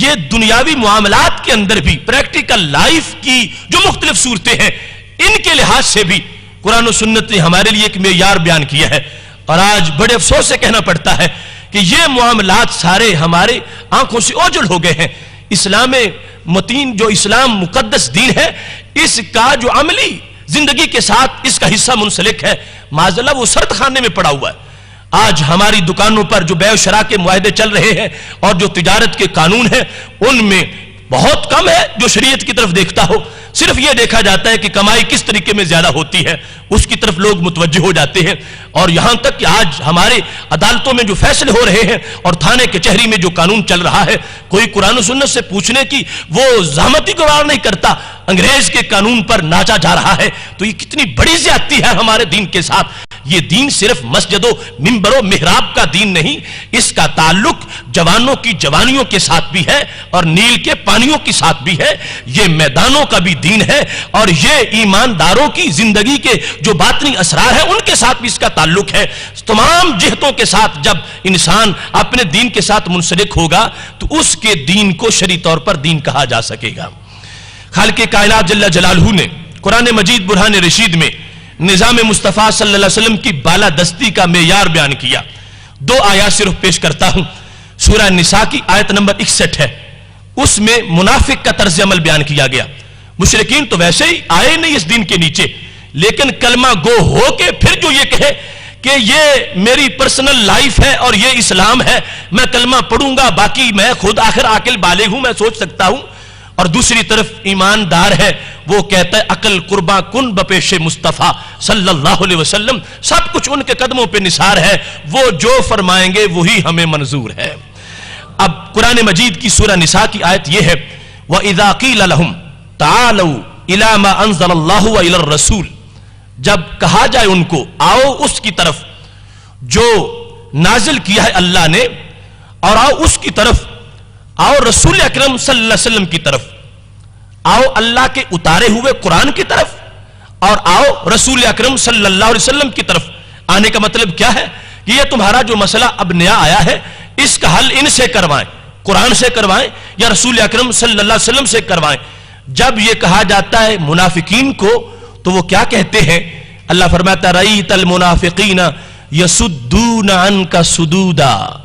یہ دنیاوی معاملات کے اندر بھی پریکٹیکل لائف کی جو مختلف صورتیں ہیں ان کے لحاظ سے بھی قرآن و سنت نے ہمارے لیے ایک معیار بیان کیا ہے۔ اور آج بڑے افسوس سے کہنا پڑتا ہے کہ یہ معاملات سارے ہمارے آنکھوں سے اوجھل ہو گئے ہیں۔ اسلام متین، جو اسلام مقدس دین ہے، اس کا جو عملی زندگی کے ساتھ اس کا حصہ منسلک ہے، معذاللہ وہ سرد خانے میں پڑا ہوا ہے۔ آج ہماری دکانوں پر جو بیع و شراء کے معاہدے چل رہے ہیں اور جو تجارت کے قانون ہیں ان میں بہت کم ہے جو شریعت کی طرف دیکھتا ہو، صرف یہ دیکھا جاتا ہے کہ کمائی کس طریقے میں زیادہ ہوتی ہے، اس کی طرف لوگ متوجہ ہو جاتے ہیں۔ اور یہاں تک کہ آج ہمارے عدالتوں میں جو فیصلے ہو رہے ہیں اور تھانے کچہری میں جو قانون چل رہا ہے، کوئی قرآن و سنت سے پوچھنے کی وہ زحمت ہی گوار نہیں کرتا، انگریز کے قانون پر ناچا جا رہا ہے۔ تو یہ کتنی بڑی زیادتی ہے ہمارے دین کے ساتھ۔ یہ دین صرف مسجد و منبر و محراب کا دین نہیں، اس کا تعلق جوانوں کی جوانیوں کے ساتھ بھی ہے اور نیل کے پانیوں کے ساتھ بھی ہے، یہ میدانوں کا بھی دین ہے، اور یہ ایمانداروں کی زندگی کے جو باطنی اسرار ہیں ان کے ساتھ بھی اس کا تعلق ہے۔ تمام جہتوں کے ساتھ جب انسان اپنے دین کے ساتھ منسلک ہوگا تو اس کے دین کو شرعی طور پر دین کہا جا سکے گا۔ خالق کائنات جل جلالہ نے قرآن مجید برہان رشید میں نظام مصطفیٰ صلی اللہ علیہ وسلم کی بالادستی کا معیار بیان کیا۔ دو آیات صرف پیش کرتا ہوں۔ سورہ نساء کی آیت نمبر 61 ہے، اس میں منافق کا طرز عمل بیان کیا گیا۔ مشرکین تو ویسے ہی آئے نہیں اس دین کے نیچے، لیکن کلمہ گو ہو کے پھر جو یہ کہے کہ یہ میری پرسنل لائف ہے اور یہ اسلام ہے، میں کلمہ پڑھوں گا، باقی میں خود آخر عاقل بالغ ہوں، میں سوچ سکتا ہوں۔ اور دوسری طرف ایماندار ہے، وہ کہتا ہے عقل قربا کن بپیش مصطفیٰ صلی اللہ علیہ وسلم، سب کچھ ان کے قدموں پہ نثار ہے، وہ جو فرمائیں گے وہی ہمیں منظور ہے۔ اب قرآن مجید کی سورہ نساء کی آیت یہ ہے وَإِذَا قِيلَ لَهُمْ تَعَالَوْا إِلَى مَا أَنزَلَ اللَّهُ وَإِلَى الرَّسُولِ، جب کہا جائے ان کو آؤ اس کی طرف جو نازل کیا ہے اللہ نے، اور آؤ اس کی طرف، آؤ رسول اکرم صلی اللہ علیہ وسلم کی طرف، آؤ اللہ کے اتارے ہوئے قرآن کی طرف، اور آؤ رسول اکرم صلی اللہ علیہ وسلم کی طرف۔ آنے کا مطلب کیا ہے کہ یہ تمہارا جو مسئلہ اب نیا آیا ہے اس کا حل ان سے کروائیں، قرآن سے کروائیں یا رسول اکرم صلی اللہ علیہ وسلم سے کروائیں۔ جب یہ کہا جاتا ہے منافقین کو تو وہ کیا کہتے ہیں؟ اللہ فرماتا رَأَيْتَ الْمُنَافِقِينَ يَسُدُّونَ عَنْكَ سُدُودًا،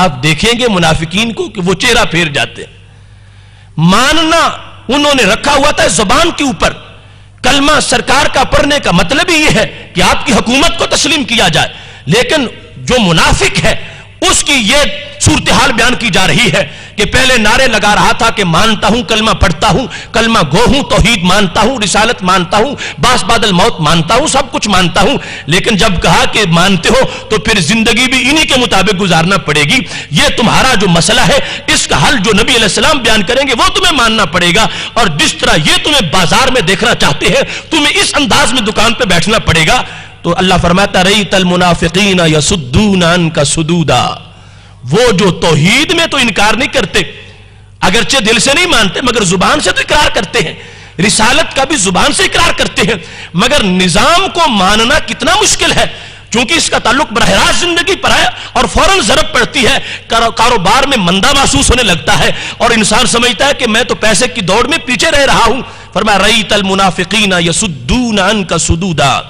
آپ دیکھیں گے منافقین کو کہ وہ چہرہ پھیر جاتے ہیں۔ ماننا انہوں نے رکھا ہوا تھا زبان کے اوپر، کلمہ سرکار کا پڑھنے کا مطلب ہی یہ ہے کہ آپ کی حکومت کو تسلیم کیا جائے، لیکن جو منافق ہے اس کی یہ صورتحال بیان کی جا رہی ہے کہ پہلے نعرے لگا رہا تھا کہ مانتا ہوں، کلمہ پڑھتا ہوں، کلمہ گو ہوں، توحید مانتا ہوں، رسالت مانتا ہوں، باس بعد الموت مانتا ہوں، سب کچھ مانتا ہوں، لیکن جب کہا کہ مانتے ہو تو پھر زندگی بھی انہی کے مطابق گزارنا پڑے گی، یہ تمہارا جو مسئلہ ہے اس کا حل جو نبی علیہ السلام بیان کریں گے وہ تمہیں ماننا پڑے گا، اور جس طرح یہ تمہیں بازار میں دیکھنا چاہتے ہیں تمہیں اس انداز میں دکان پہ بیٹھنا پڑے گا۔ تو اللہ فرماتا رَأَيْتَ الْمُنَافِقِينَ يَسُدُّونَ عَنْكَ سُدُودًا، وہ جو توحید میں تو انکار نہیں کرتے، اگرچہ دل سے نہیں مانتے مگر زبان سے تو اقرار کرتے ہیں، رسالت کا بھی زبان سے اقرار کرتے ہیں، مگر نظام کو ماننا کتنا مشکل ہے، چونکہ اس کا تعلق براہ راست زندگی پر ہے اور فوراً ضرب پڑتی ہے، کاروبار میں مندہ محسوس ہونے لگتا ہے اور انسان سمجھتا ہے کہ میں تو پیسے کی دوڑ میں پیچھے رہ رہا ہوں۔ فرمایا رَأَيْتَ الْمُنَافِقِينَ يَصُدُّونَ عَنْكَ صُدُودًا،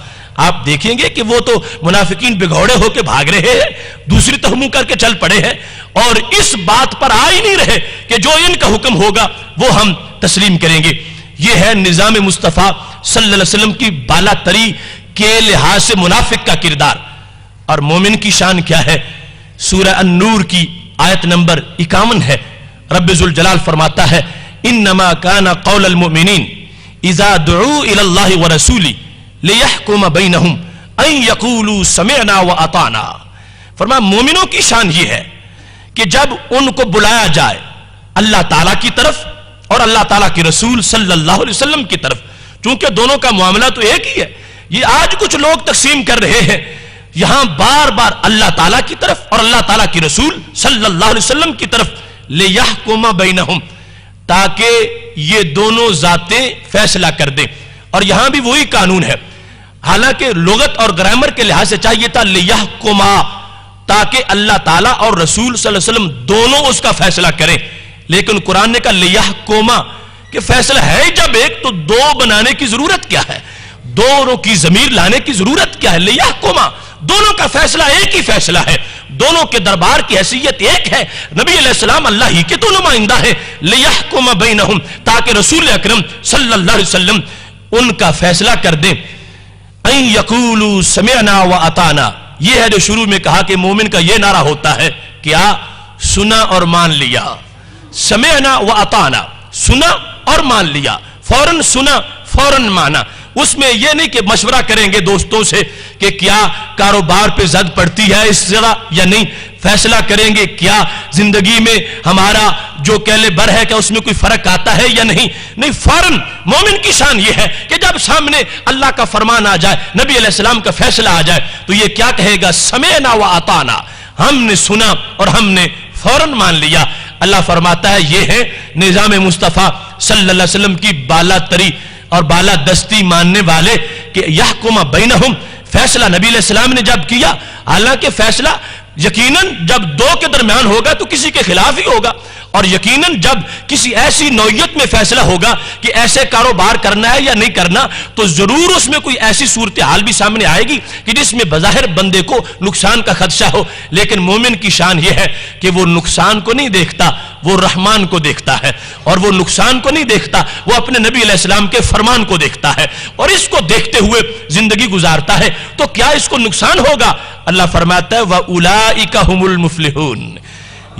آپ دیکھیں گے کہ وہ تو منافقین بگھوڑے ہو کے بھاگ رہے ہیں، دوسری طرف منہ کر کے چل پڑے ہیں اور اس بات پر آ ہی نہیں رہے کہ جو ان کا حکم ہوگا وہ ہم تسلیم کریں گے۔ یہ ہے نظام مصطفیٰ صلی اللہ علیہ وسلم کی بالا تری کے لحاظ سے منافق کا کردار۔ اور مومن کی شان کیا ہے؟ سورہ النور کی آیت نمبر 51 ہے، رب ذوالجلال فرماتا ہے انما کان قول المؤمنین اذا دعوا الی اللہ ورسولہ لیحکم بینہم ان یقولوا سمعنا واطعنا۔ فرمایا مومنوں کی شان یہ ہے کہ جب ان کو بلایا جائے اللہ تعالیٰ کی طرف اور اللہ تعالیٰ کے رسول صلی اللہ علیہ وسلم کی طرف، چونکہ دونوں کا معاملہ تو ایک ہی ہے، یہ آج کچھ لوگ تقسیم کر رہے ہیں، یہاں بار بار اللہ تعالیٰ کی طرف اور اللہ تعالیٰ کی رسول صلی اللہ علیہ وسلم کی طرف لیحکم بینہم، تاکہ یہ دونوں ذاتیں فیصلہ کر دیں۔ اور یہاں بھی وہی قانون ہے، حالانکہ لغت اور گرامر کے لحاظ سے چاہیے تھا لیحکما، تاکہ اللہ تعالیٰ اور رسول صلی اللہ علیہ وسلم دونوں اس کا فیصلہ کریں، لیکن قرآن نے کہا لیحکما کہ فیصلہ ہے جب ایک تو دو بنانے کی ضرورت کیا ہے، دونوں کی ضمیر لانے کی ضرورت کیا ہے؟ لیحکما، دونوں کا فیصلہ ایک ہی فیصلہ ہے، دونوں کے دربار کی حیثیت ایک ہے، نبی علیہ السلام اللہ ہی کے تو نمائندہ ہیں، لیحکم بینہم، تاکہ رسول اکرم صلی اللہ علیہ وسلم ان کا فیصلہ کر دیں۔ ان یقولوا سمعنا واطعنا، یہ ہے جو شروع میں کہا کہ مومن کا یہ نعرہ ہوتا ہے، کیا؟ سنا اور مان لیا، سمعنا واطعنا، سنا اور مان لیا، فوراً سنا فوراً مانا۔ اس میں یہ نہیں کہ مشورہ کریں گے دوستوں سے کہ کیا کاروبار پہ زد پڑتی ہے اس طرح یا نہیں، فیصلہ کریں گے کیا زندگی میں ہمارا جو کیلے بر ہے کہ اس میں کوئی فرق آتا ہے یا نہیں، نہیں، فوراً مومن کی شان یہ ہے کہ جب سامنے اللہ کا فرمان آ جائے، نبی علیہ السلام کا فیصلہ آ جائے تو یہ کیا کہے گا؟ سمعنا واطعنا، ہم نے سنا اور ہم نے فوراً مان لیا۔ اللہ فرماتا ہے یہ ہے نظام مصطفیٰ صلی اللہ علیہ وسلم کی بالا تری اور بالا دستی ماننے والے کہ یحکم بینہم، فیصلہ نبی علیہ السلام نے جب کیا، حالانکہ فیصلہ یقیناً جب دو کے درمیان ہوگا تو کسی کے خلاف ہی ہوگا، اور یقیناً جب کسی ایسی نوعیت میں فیصلہ ہوگا کہ ایسے کاروبار کرنا ہے یا نہیں کرنا تو ضرور اس میں کوئی ایسی صورتحال بھی سامنے آئے گی کہ جس میں بظاہر بندے کو نقصان کا خدشہ ہو، لیکن مومن کی شان یہ ہے کہ وہ نقصان کو نہیں دیکھتا، وہ رحمان کو دیکھتا ہے، اور وہ نقصان کو نہیں دیکھتا، وہ اپنے نبی علیہ السلام کے فرمان کو دیکھتا ہے اور اس کو دیکھتے ہوئے زندگی گزارتا ہے۔ تو کیا اس کو نقصان ہوگا؟ اللہ فرماتا ہے وَأُولَئِكَ هُمُ الْمُفْلِحُونَ،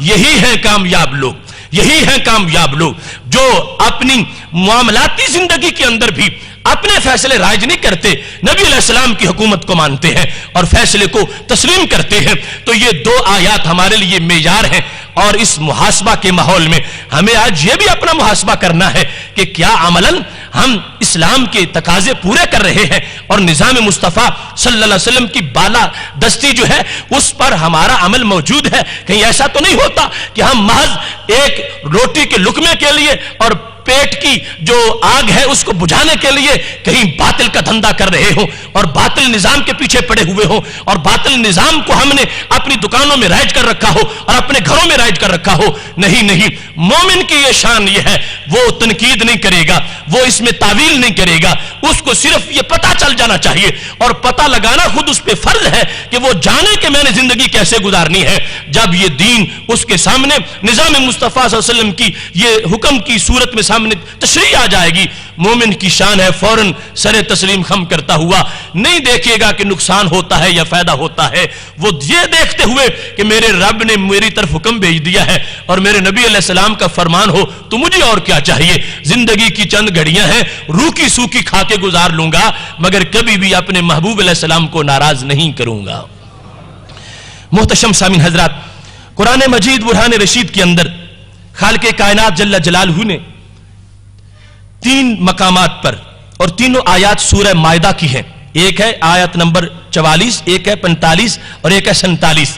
یہی ہیں کامیاب لوگ، یہی ہیں کامیاب لوگ جو اپنی معاملاتی زندگی کے اندر بھی اپنے فیصلے رائج نہیں کرتے، نبی علیہ السلام کی حکومت کو مانتے ہیں اور فیصلے کو تسلیم کرتے ہیں۔ تو یہ دو آیات ہمارے لیے معیار ہیں، اور اس محاسبہ کے ماحول میں ہمیں آج یہ بھی اپنا محاسبہ کرنا ہے کہ کیا عملاً ہم اسلام کے تقاضے پورے کر رہے ہیں اور نظام مصطفیٰ صلی اللہ علیہ وسلم کی بالا دستی جو ہے اس پر ہمارا عمل موجود ہے؟ کہیں ایسا تو نہیں ہوتا کہ ہم محض ایک روٹی کے لقمے کے لیے اور پیٹ کی جو آگ ہے اس کو بجھانے کے لیے کہیں باطل کا دھندا کر رہے ہوں اور باطل نظام کے پیچھے پڑے ہوئے ہوں، اور باطل نظام کو ہم نے اپنی دکانوں میں رائج کر رکھا ہو اور اپنے گھروں میں رائج کر رکھا ہو؟ نہیں نہیں، مومن کی یہ شان یہ ہے، وہ تنقید نہیں کرے گا، وہ اس میں تعویل نہیں کرے گا، اس کو صرف یہ پتہ چل جانا چاہیے، اور پتہ لگانا خود اس پہ فرض ہے کہ وہ جانے کہ میں نے زندگی کیسے گزارنی ہے۔ جب یہ دین اس کے سامنے نظام مصطفیٰ صلی اللہ علیہ وسلم کی یہ حکم کی صورت میں سامنے تشریح آ جائے گی، مومن کی شان ہے فوراً سر تسلیم خم کرتا ہوا نہیں دیکھے گا کہ نقصان ہوتا ہے یا فائدہ ہوتا ہے، وہ یہ دیکھتے ہوئے کہ میرے رب نے میری طرف حکم بھیج دیا ہے اور میرے نبی علیہ السلام کا فرمان ہو تو مجھے اور کیا چاہیے؟ زندگی کی چند گھڑیاں ہیں، روکی سوکی کھا کے گزار لوں گا، مگر کبھی بھی اپنے محبوب علیہ السلام کو ناراض نہیں کروں گا۔ محتشم سامعین حضرات، قرآن مجید برہان رشید کے اندر خالق کائنات جل جلالہ نے 3 مقامات پر، اور تینوں آیات سورہ مائدہ کی ہیں، ایک ہے آیت نمبر 44، ایک ہے 45 اور ایک ہے 47۔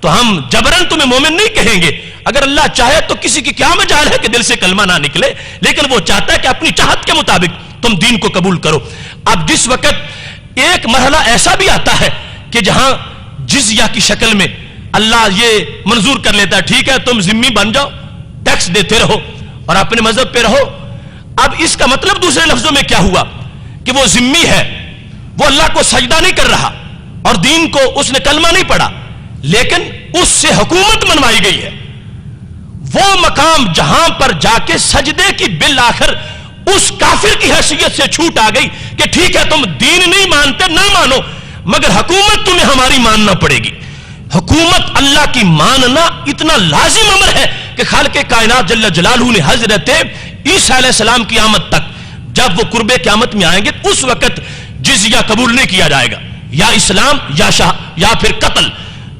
تو ہم جبرن تمہیں مومن نہیں کہیں گے. اگر اللہ چاہے تو کسی کی کیا مجال ہے کہ دل سے کلمہ نہ نکلے, لیکن وہ چاہتا ہے کہ اپنی چاہت کے مطابق تم دین کو قبول کرو. اب جس وقت ایک مرحلہ ایسا بھی آتا ہے کہ جہاں جزیہ کی شکل میں اللہ یہ منظور کر لیتا ہے, ٹھیک ہے تم ذمہ بن جاؤ, ٹیکس دیتے رہو اور اپنے مذہب پہ رہو. اب اس کا مطلب دوسرے لفظوں میں کیا ہوا کہ وہ ذمہ ہے, وہ اللہ کو سجدہ نہیں کر رہا اور دین کو اس نے کلمہ نہیں پڑھا, لیکن اس سے حکومت منوائی گئی ہے. وہ مقام جہاں پر جا کے سجدے کی بالآخر اس کافر کی حیثیت سے چھوٹ آ گئی کہ ٹھیک ہے تم دین نہیں مانتے نہ مانو, مگر حکومت تمہیں ہماری ماننا پڑے گی. حکومت اللہ کی ماننا اتنا لازم امر ہے کہ خالق کائنات جل جلالہ نے حضرت عیسیٰ علیہ السلام کی آمد تک, جب وہ قرب قیامت میں آئیں گے اس وقت جزیہ قبول نہیں کیا جائے گا, یا اسلام یا پھر قتل,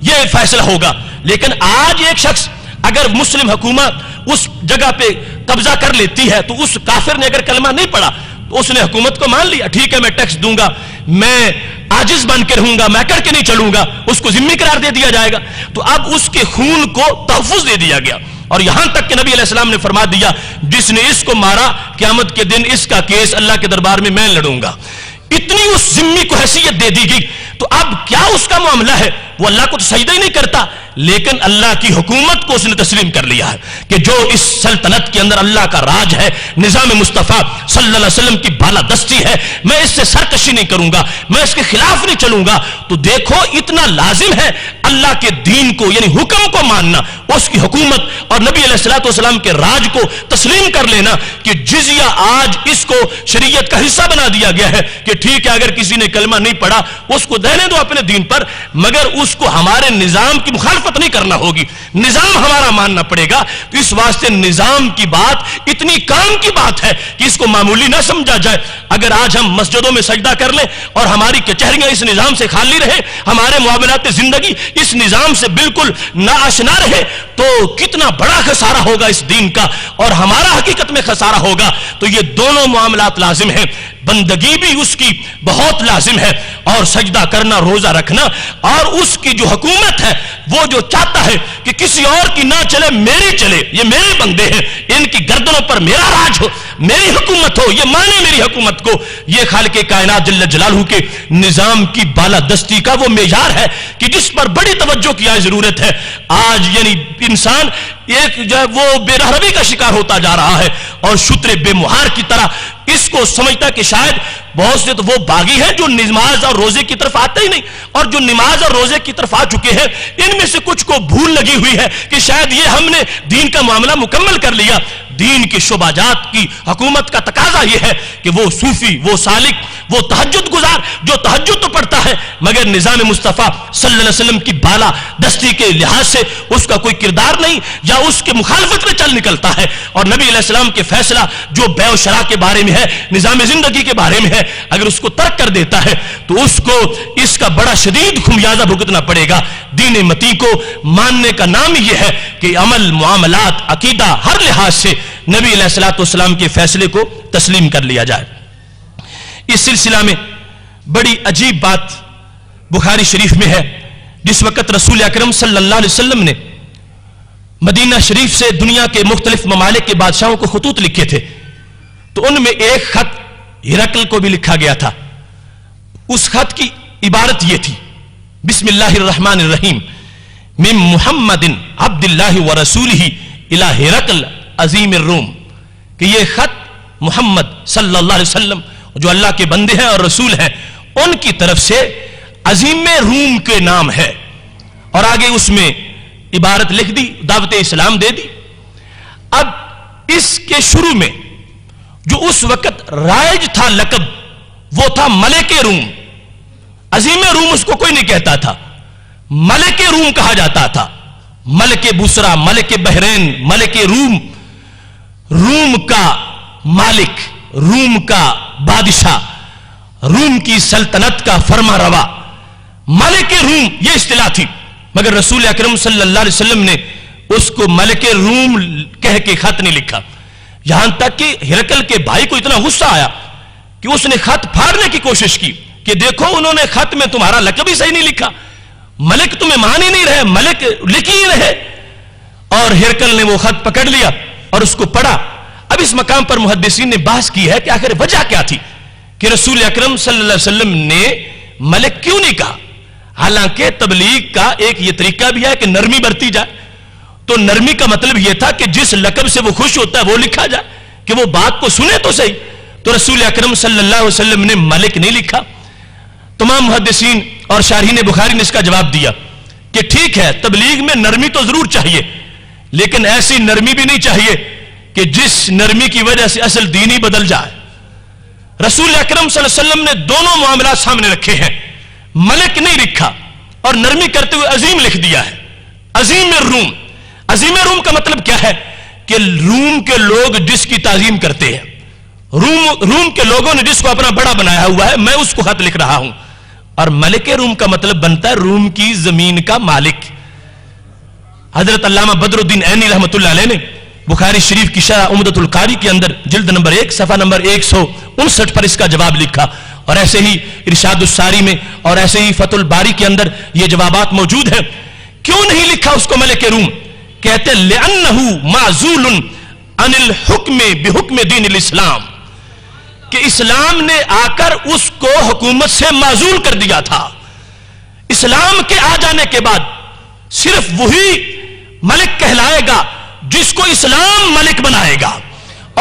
یہ فیصلہ ہوگا. لیکن آج ایک شخص اگر مسلم حکومت اس جگہ پہ قبضہ کر لیتی ہے تو اس کافر نے اگر کلمہ نہیں پڑھا تو اس نے حکومت کو مان لیا, ٹھیک ہے میں ٹیکس دوں گا, میں عاجز بن کے رہوں گا, میں کر کے نہیں چلوں گا, اس کو ذمہ قرار دے دیا جائے گا. تو اب اس کے خون کو تحفظ دے دیا گیا, اور یہاں تک کہ نبی علیہ السلام نے فرما دیا جس نے اس کو مارا قیامت کے دن اس کا کیس اللہ کے دربار میں لڑوں گا. اتنی اس ذمہ کو حیثیت دے دی گئی. تو اب کیا اس کا معاملہ ہے, وہ اللہ کو تو سجدہ ہی نہیں کرتا, لیکن اللہ کی حکومت کو اس نے تسلیم کر لیا ہے کہ جو اس سلطنت کے اندر اللہ کا راج ہے, نظام مصطفیٰ صلی اللہ علیہ وسلم کی بالادستی ہے, میں اس سے سرکشی نہیں کروں گا, میں اس کے خلاف نہیں چلوں گا. تو دیکھو اتنا لازم ہے اللہ کے دین کو یعنی حکم کو ماننا, اس کی حکومت اور نبی علیہ الصلوۃ والسلام کے راج کو تسلیم کر لینا کہ جزیہ آج اس کو شریعت کا حصہ بنا دیا گیا ہے کہ ٹھیک ہے اگر کسی نے کلمہ نہیں پڑھا اس کو رہنے دو اپنے دین پر, مگر اس کو ہمارے نظام کی مخالفت نہیں کرنا ہوگی, نظام ہمارا ماننا پڑے گا. تو اس واسطے نظام کی بات اتنی کام کی بات ہے کہ اس کو معمولی نہ سمجھا جائے. اگر آج ہم مسجدوں میں سجدہ کر لیں اور ہماری کچہریاں اس نظام سے خالی رہے, ہمارے معاملات زندگی اس نظام سے بالکل ناآشنا رہے, تو کتنا بڑا خسارہ ہوگا اس دین کا, اور ہمارا حقیقت میں خسارہ ہوگا. تو یہ دونوں معاملات لازم ہیں, بندگی بھی اس کی بہت لازم ہے, اور سجدہ کرنا, روزہ رکھنا, اور اس کی جو حکومت ہے وہ جو چاہتا ہے کہ کسی اور کی نہ چلے میری چلے, یہ میرے بندے ہیں, ان کی گردنوں پر میرا راج ہو, میری حکومت ہو, یہ مانے میری حکومت کو. یہ خالق کائنات جل جلالہ کے نظام کی بالادستی کا وہ معیار ہے کہ جس پر بڑی توجہ کی ضرورت ہے. آج یعنی انسان ایک جو ہے وہ بے رحمی کا شکار ہوتا جا رہا ہے, اور شتر بے مہار کی طرح اس کو سمجھتا کہ شاید بہت سے تو وہ باغی ہیں جو نماز اور روزے کی طرف آتے ہی نہیں, اور جو نماز اور روزے کی طرف آ چکے ہیں ان میں سے کچھ کو بھول لگی ہوئی ہے کہ شاید یہ ہم نے دین کا معاملہ مکمل کر لیا. دین کی شعبہ جات کی حکومت کا تقاضا یہ ہے کہ وہ صوفی, وہ سالک, وہ تہجد گزار جو تہجد تو پڑھتا ہے مگر نظام مصطفیٰ صلی اللہ علیہ وسلم کی بالا دستی کے لحاظ سے اس کا کوئی کردار نہیں, یا اس کے مخالفت میں چل نکلتا ہے, اور نبی علیہ السلام کے فیصلہ جو بیع و شراء کے بارے میں ہے, نظام زندگی کے بارے میں ہے, اگر اس کو ترک کر دیتا ہے تو اس کو اس کا بڑا شدید خمیازہ بھگتنا پڑے گا. دین متی کو ماننے کا نام یہ ہے کہ عمل, معاملات, عقیدہ ہر لحاظ سے نبی علیہ الصلوۃ والسلام کے فیصلے کو تسلیم کر لیا جائے. اس سلسلہ میں بڑی عجیب بات بخاری شریف میں ہے. جس وقت رسول اکرم صلی اللہ علیہ وسلم نے مدینہ شریف سے دنیا کے مختلف ممالک کے بادشاہوں کو خطوط لکھے تھے, تو ان میں ایک خط ہرقل کو بھی لکھا گیا تھا. اس خط کی عبارت یہ تھی, بسم اللہ الرحمن الرحیم, من محمد عبد اللہ ورسولہ الی ہرقل عظیم الروم, کہ یہ خط محمد صلی اللہ علیہ وسلم جو اللہ کے بندے ہیں اور رسول ہیں ان کی طرف سے عظیم روم کے نام ہے. اور آگے اس میں عبارت لکھ دی, دعوت اسلام دے دی. اب اس کے شروع میں جو اس وقت رائج تھا لقب وہ تھا ملک روم. عظیم روم اس کو کوئی نہیں کہتا تھا, ملک روم کہا جاتا تھا. ملک بسرا, ملک بحرین, ملک روم, روم کا مالک, روم کا بادشاہ, روم کی سلطنت کا فرما روا, ملک روم یہ اصطلاح تھی. مگر رسول اکرم صلی اللہ علیہ وسلم نے اس کو ملک روم کہہ کے خط نہیں لکھا, یہاں تک کہ ہرقل کے بھائی کو اتنا غصہ آیا کہ اس نے خط پھاڑنے کی کوشش کی کہ دیکھو انہوں نے خط میں تمہارا لقب ہی صحیح نہیں لکھا. ملک تمہیں مان ہی نہیں رہے, ملک لکھ ہی رہے. اور ہرکل نے وہ خط پکڑ لیا اور اس کو پڑھا. اب اس مقام پر محدثین نے بحث کی ہے کہ آخر وجہ کیا تھی کہ رسول اکرم صلی اللہ علیہ وسلم نے ملک کیوں نہیں کہا. حالانکہ تبلیغ کا ایک یہ طریقہ بھی ہے کہ نرمی برتی جائے. تو نرمی کا مطلب یہ تھا کہ جس لقب سے وہ خوش ہوتا ہے وہ لکھا جائے, کہ وہ بات کو سنے تو صحیح. تو رسول اکرم صلی اللہ علیہ وسلم نے ملک نہیں لکھا. تمام محدثین اور شارحین بخاری نے اس کا جواب دیا کہ ٹھیک ہے, تبلیغ میں نرمی تو ضرور چاہیے, لیکن ایسی نرمی بھی نہیں چاہیے کہ جس نرمی کی وجہ سے اصل دین ہی بدل جائے. رسول اکرم صلی اللہ علیہ وسلم نے دونوں معاملات سامنے رکھے ہیں. ملک نہیں لکھا اور نرمی کرتے ہوئے عظیم لکھ دیا ہے. عظیم روم. عظیم روم کا مطلب کیا ہے کہ روم کے لوگ جس کی تعظیم کرتے ہیں, روم کے لوگوں نے جس کو اپنا بڑا بنایا ہوا ہے, میں اس کو خط لکھ رہا ہوں. اور ملک روم کا مطلب بنتا ہے روم کی زمین کا مالک. حضرت علامہ بدر الدین عینی رحمۃ اللہ علیہ نے بخاری شریف کی شرح عمدۃ القاری کے اندر جلد نمبر 1 صفحہ نمبر 159 پر اس کا جواب لکھا. اور ایسے ہی ارشاد الساری میں اور ایسے ہی فتح الباری کے اندر یہ جوابات موجود ہیں. کیوں نہیں لکھا اس کو ملک روم؟ کہتے لأنه معزول عن الحکم بحکم دین الاسلام, کہ اسلام نے آ کر اس کو حکومت سے معزول کر دیا تھا. اسلام کے آ جانے کے بعد صرف وہی ملک کہلائے گا جس کو اسلام ملک بنائے گا,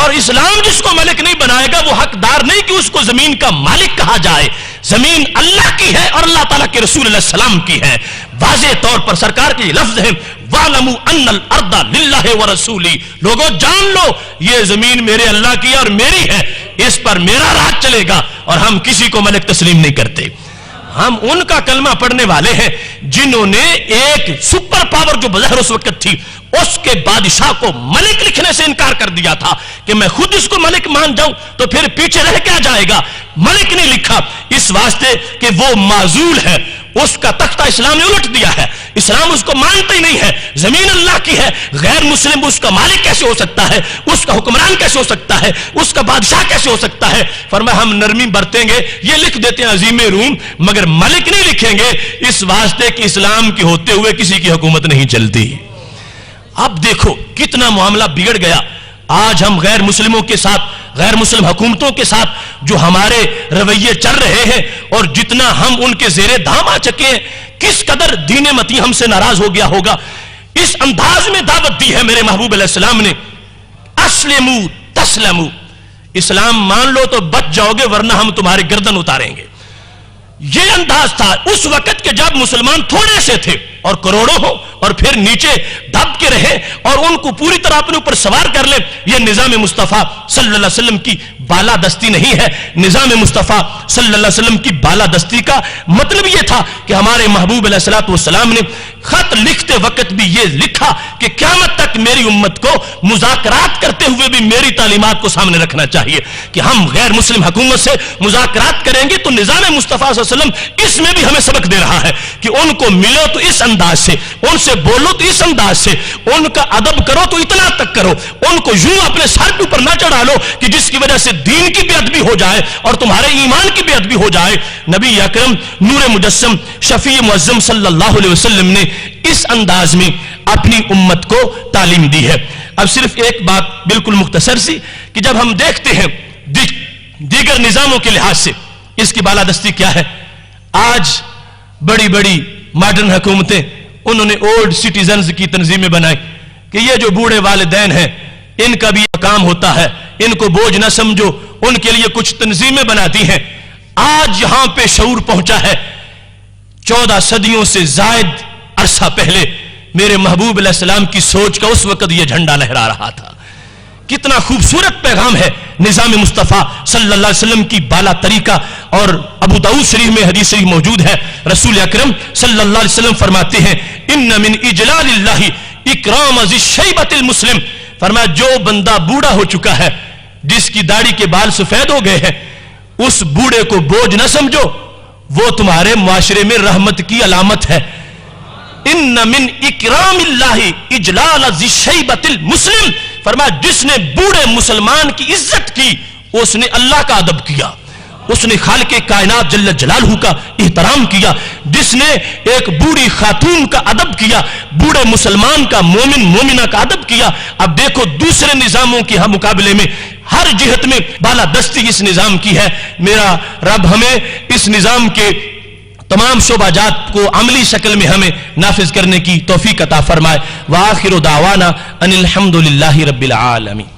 اور اسلام جس کو ملک نہیں بنائے گا وہ حقدار نہیں کہ اس کو زمین کا مالک کہا جائے. زمین اللہ کی ہے اور اللہ تعالیٰ کے رسول علیہ السلام کی ہے. واضح طور پر سرکار کے لفظ ہے وَعْلَمُوا أَنَّ الْأَرْضَ لِلَّهِ وَرَسُولِهِ, لوگوں جان لو یہ زمین میرے اللہ کی ہے اور میری ہے, اس پر میرا راج چلے گا, اور ہم کسی کو ملک تسلیم نہیں کرتے. ہم ان کا کلمہ پڑھنے والے ہیں جنہوں نے ایک سپر پاور جو بظاہر اس وقت تھی اس کے بادشاہ کو ملک لکھنے سے انکار کر دیا تھا کہ میں خود اس کو ملک مان جاؤں تو پھر پیچھے رہ کیا جائے گا. ملک نہیں لکھا اس واسطے کہ وہ معزول ہے, اس کا تختہ اسلام نے الٹ دیا ہے, اسلام اس کو مانتا ہی نہیں ہے. زمین اللہ کی ہے, غیر مسلم اس کا مالک کیسے ہو سکتا ہے, اس کا حکمران کیسے ہو سکتا ہے, اس کا بادشاہ کیسے ہو سکتا ہے. فرمایا ہم نرمی برتیں گے, یہ لکھ دیتے ہیں عظیم روم, مگر ملک نہیں لکھیں گے اس واسطے کہ اسلام کے ہوتے ہوئے کسی کی حکومت نہیں چلتی. اب دیکھو کتنا معاملہ بگڑ گیا. آج ہم غیر مسلموں کے ساتھ, غیر مسلم حکومتوں کے ساتھ جو ہمارے رویے چل رہے ہیں اور جتنا ہم ان کے زیر دام آ چکے ہیں, کس قدر دین متی ہم سے ناراض ہو گیا ہوگا. اس انداز میں دعوت دی ہے میرے محبوب علیہ السلام نے, اسلموا تسلموا, اسلام مان لو تو بچ جاؤ گے ورنہ ہم تمہارے گردن اتاریں گے. یہ انداز تھا اس وقت کے جب مسلمان تھوڑے سے تھے اور کروڑوں ہو اور پھر نیچے دب کے رہے اور ان کو پوری طرح اپنے اوپر سوار کر لے. یہ نظام مصطفیٰ صلی اللہ علیہ وسلم کی بالادستی نہیں ہے. نظام مصطفیٰ صلی اللہ علیہ وسلم کی بالادستی کا مطلب یہ تھا کہ ہمارے محبوب علیہ الصلوۃ والسلام نے خط لکھتے وقت بھی یہ لکھا کہ قیامت تک میری امت کو مذاکرات کرتے ہوئے بھی میری تعلیمات کو سامنے رکھنا چاہیے کہ ہم غیر مسلم حکومت سے مذاکرات کریں گے تو نظام مصطفیٰ صلی اللہ علیہ وسلم اس میں بھی ہمیں سبق دے رہا ہے کہ ان کو ملو تو اس انداز سے, ان سے بولو تو اس انداز سے, ان کا ادب کرو تو اتنا تک کرو, ان کو یوں اپنے سر کے اوپر نہ چڑھا لو کہ جس کی وجہ سے دین کی بے ادبی ہو جائے اور تمہارے ایمان کی بے ادبی ہو جائے. نبی اکرم نور مجسم شفیع معظم صلی اللہ علیہ وسلم نے اس انداز میں اپنی امت کو تعلیم دی ہے. اب صرف ایک بات بالکل مختصر سی کہ جب ہم دیکھتے ہیں دیگر نظاموں کے لحاظ سے اس کی بالادستی کیا ہے. آج بڑی بڑی ماڈرن حکومتیں انہوں نے اولڈ سٹیزنز کی تنظیمیں بنائی کہ یہ جو بوڑھے والدین ہیں ان کا بھی کام ہوتا ہے, ان کو بوجھ نہ سمجھو, ان کے لیے کچھ تنظیمیں بناتی ہیں. آج یہاں پہ شعور پہنچا ہے. 14 صدیوں سے زائد عرصہ پہلے میرے محبوب علیہ السلام کی سوچ کا اس وقت یہ جھنڈا لہرا رہا تھا. کتنا خوبصورت پیغام ہے نظام مصطفیٰ صلی اللہ علیہ وسلم کی بالا طریقہ. اور ابو داؤد شریف میں حدیث شریف موجود ہے, رسول اکرم صلی اللہ علیہ وسلم فرماتے ہیں ان من اجلال اللہ اکرام ذی الشیبۃ المسلم. فرمایا جو بندہ بوڑھا ہو چکا ہے, جس کی داڑھی کے بال سفید ہو گئے ہیں, اس بوڑھے کو بوجھ نہ سمجھو, وہ تمہارے معاشرے میں رحمت کی علامت ہے. ان من اکرام اللہ اجلال ذی الشیبۃ المسلم. فرمایا جس نے بوڑھے مسلمان کی عزت کی اس نے اللہ کا ادب کیا. اس نے خالق کائنات جل جلالہ کا احترام کیا، جس نے ایک بوڑھی خاتون کا ادب کیا، بوڑھے مسلمان کا، مومن مومنہ کا ادب کیا۔ اب دیکھو دوسرے نظاموں کے مقابلے میں ہر جہت میں بالادستی اس نظام کی ہے۔ میرا رب ہمیں اس نظام کے تمام شعبہ جات کو عملی شکل میں ہمیں نافذ کرنے کی توفیق عطا فرمائے۔ وآخر دعوانا ان الحمد للہ رب العالمین۔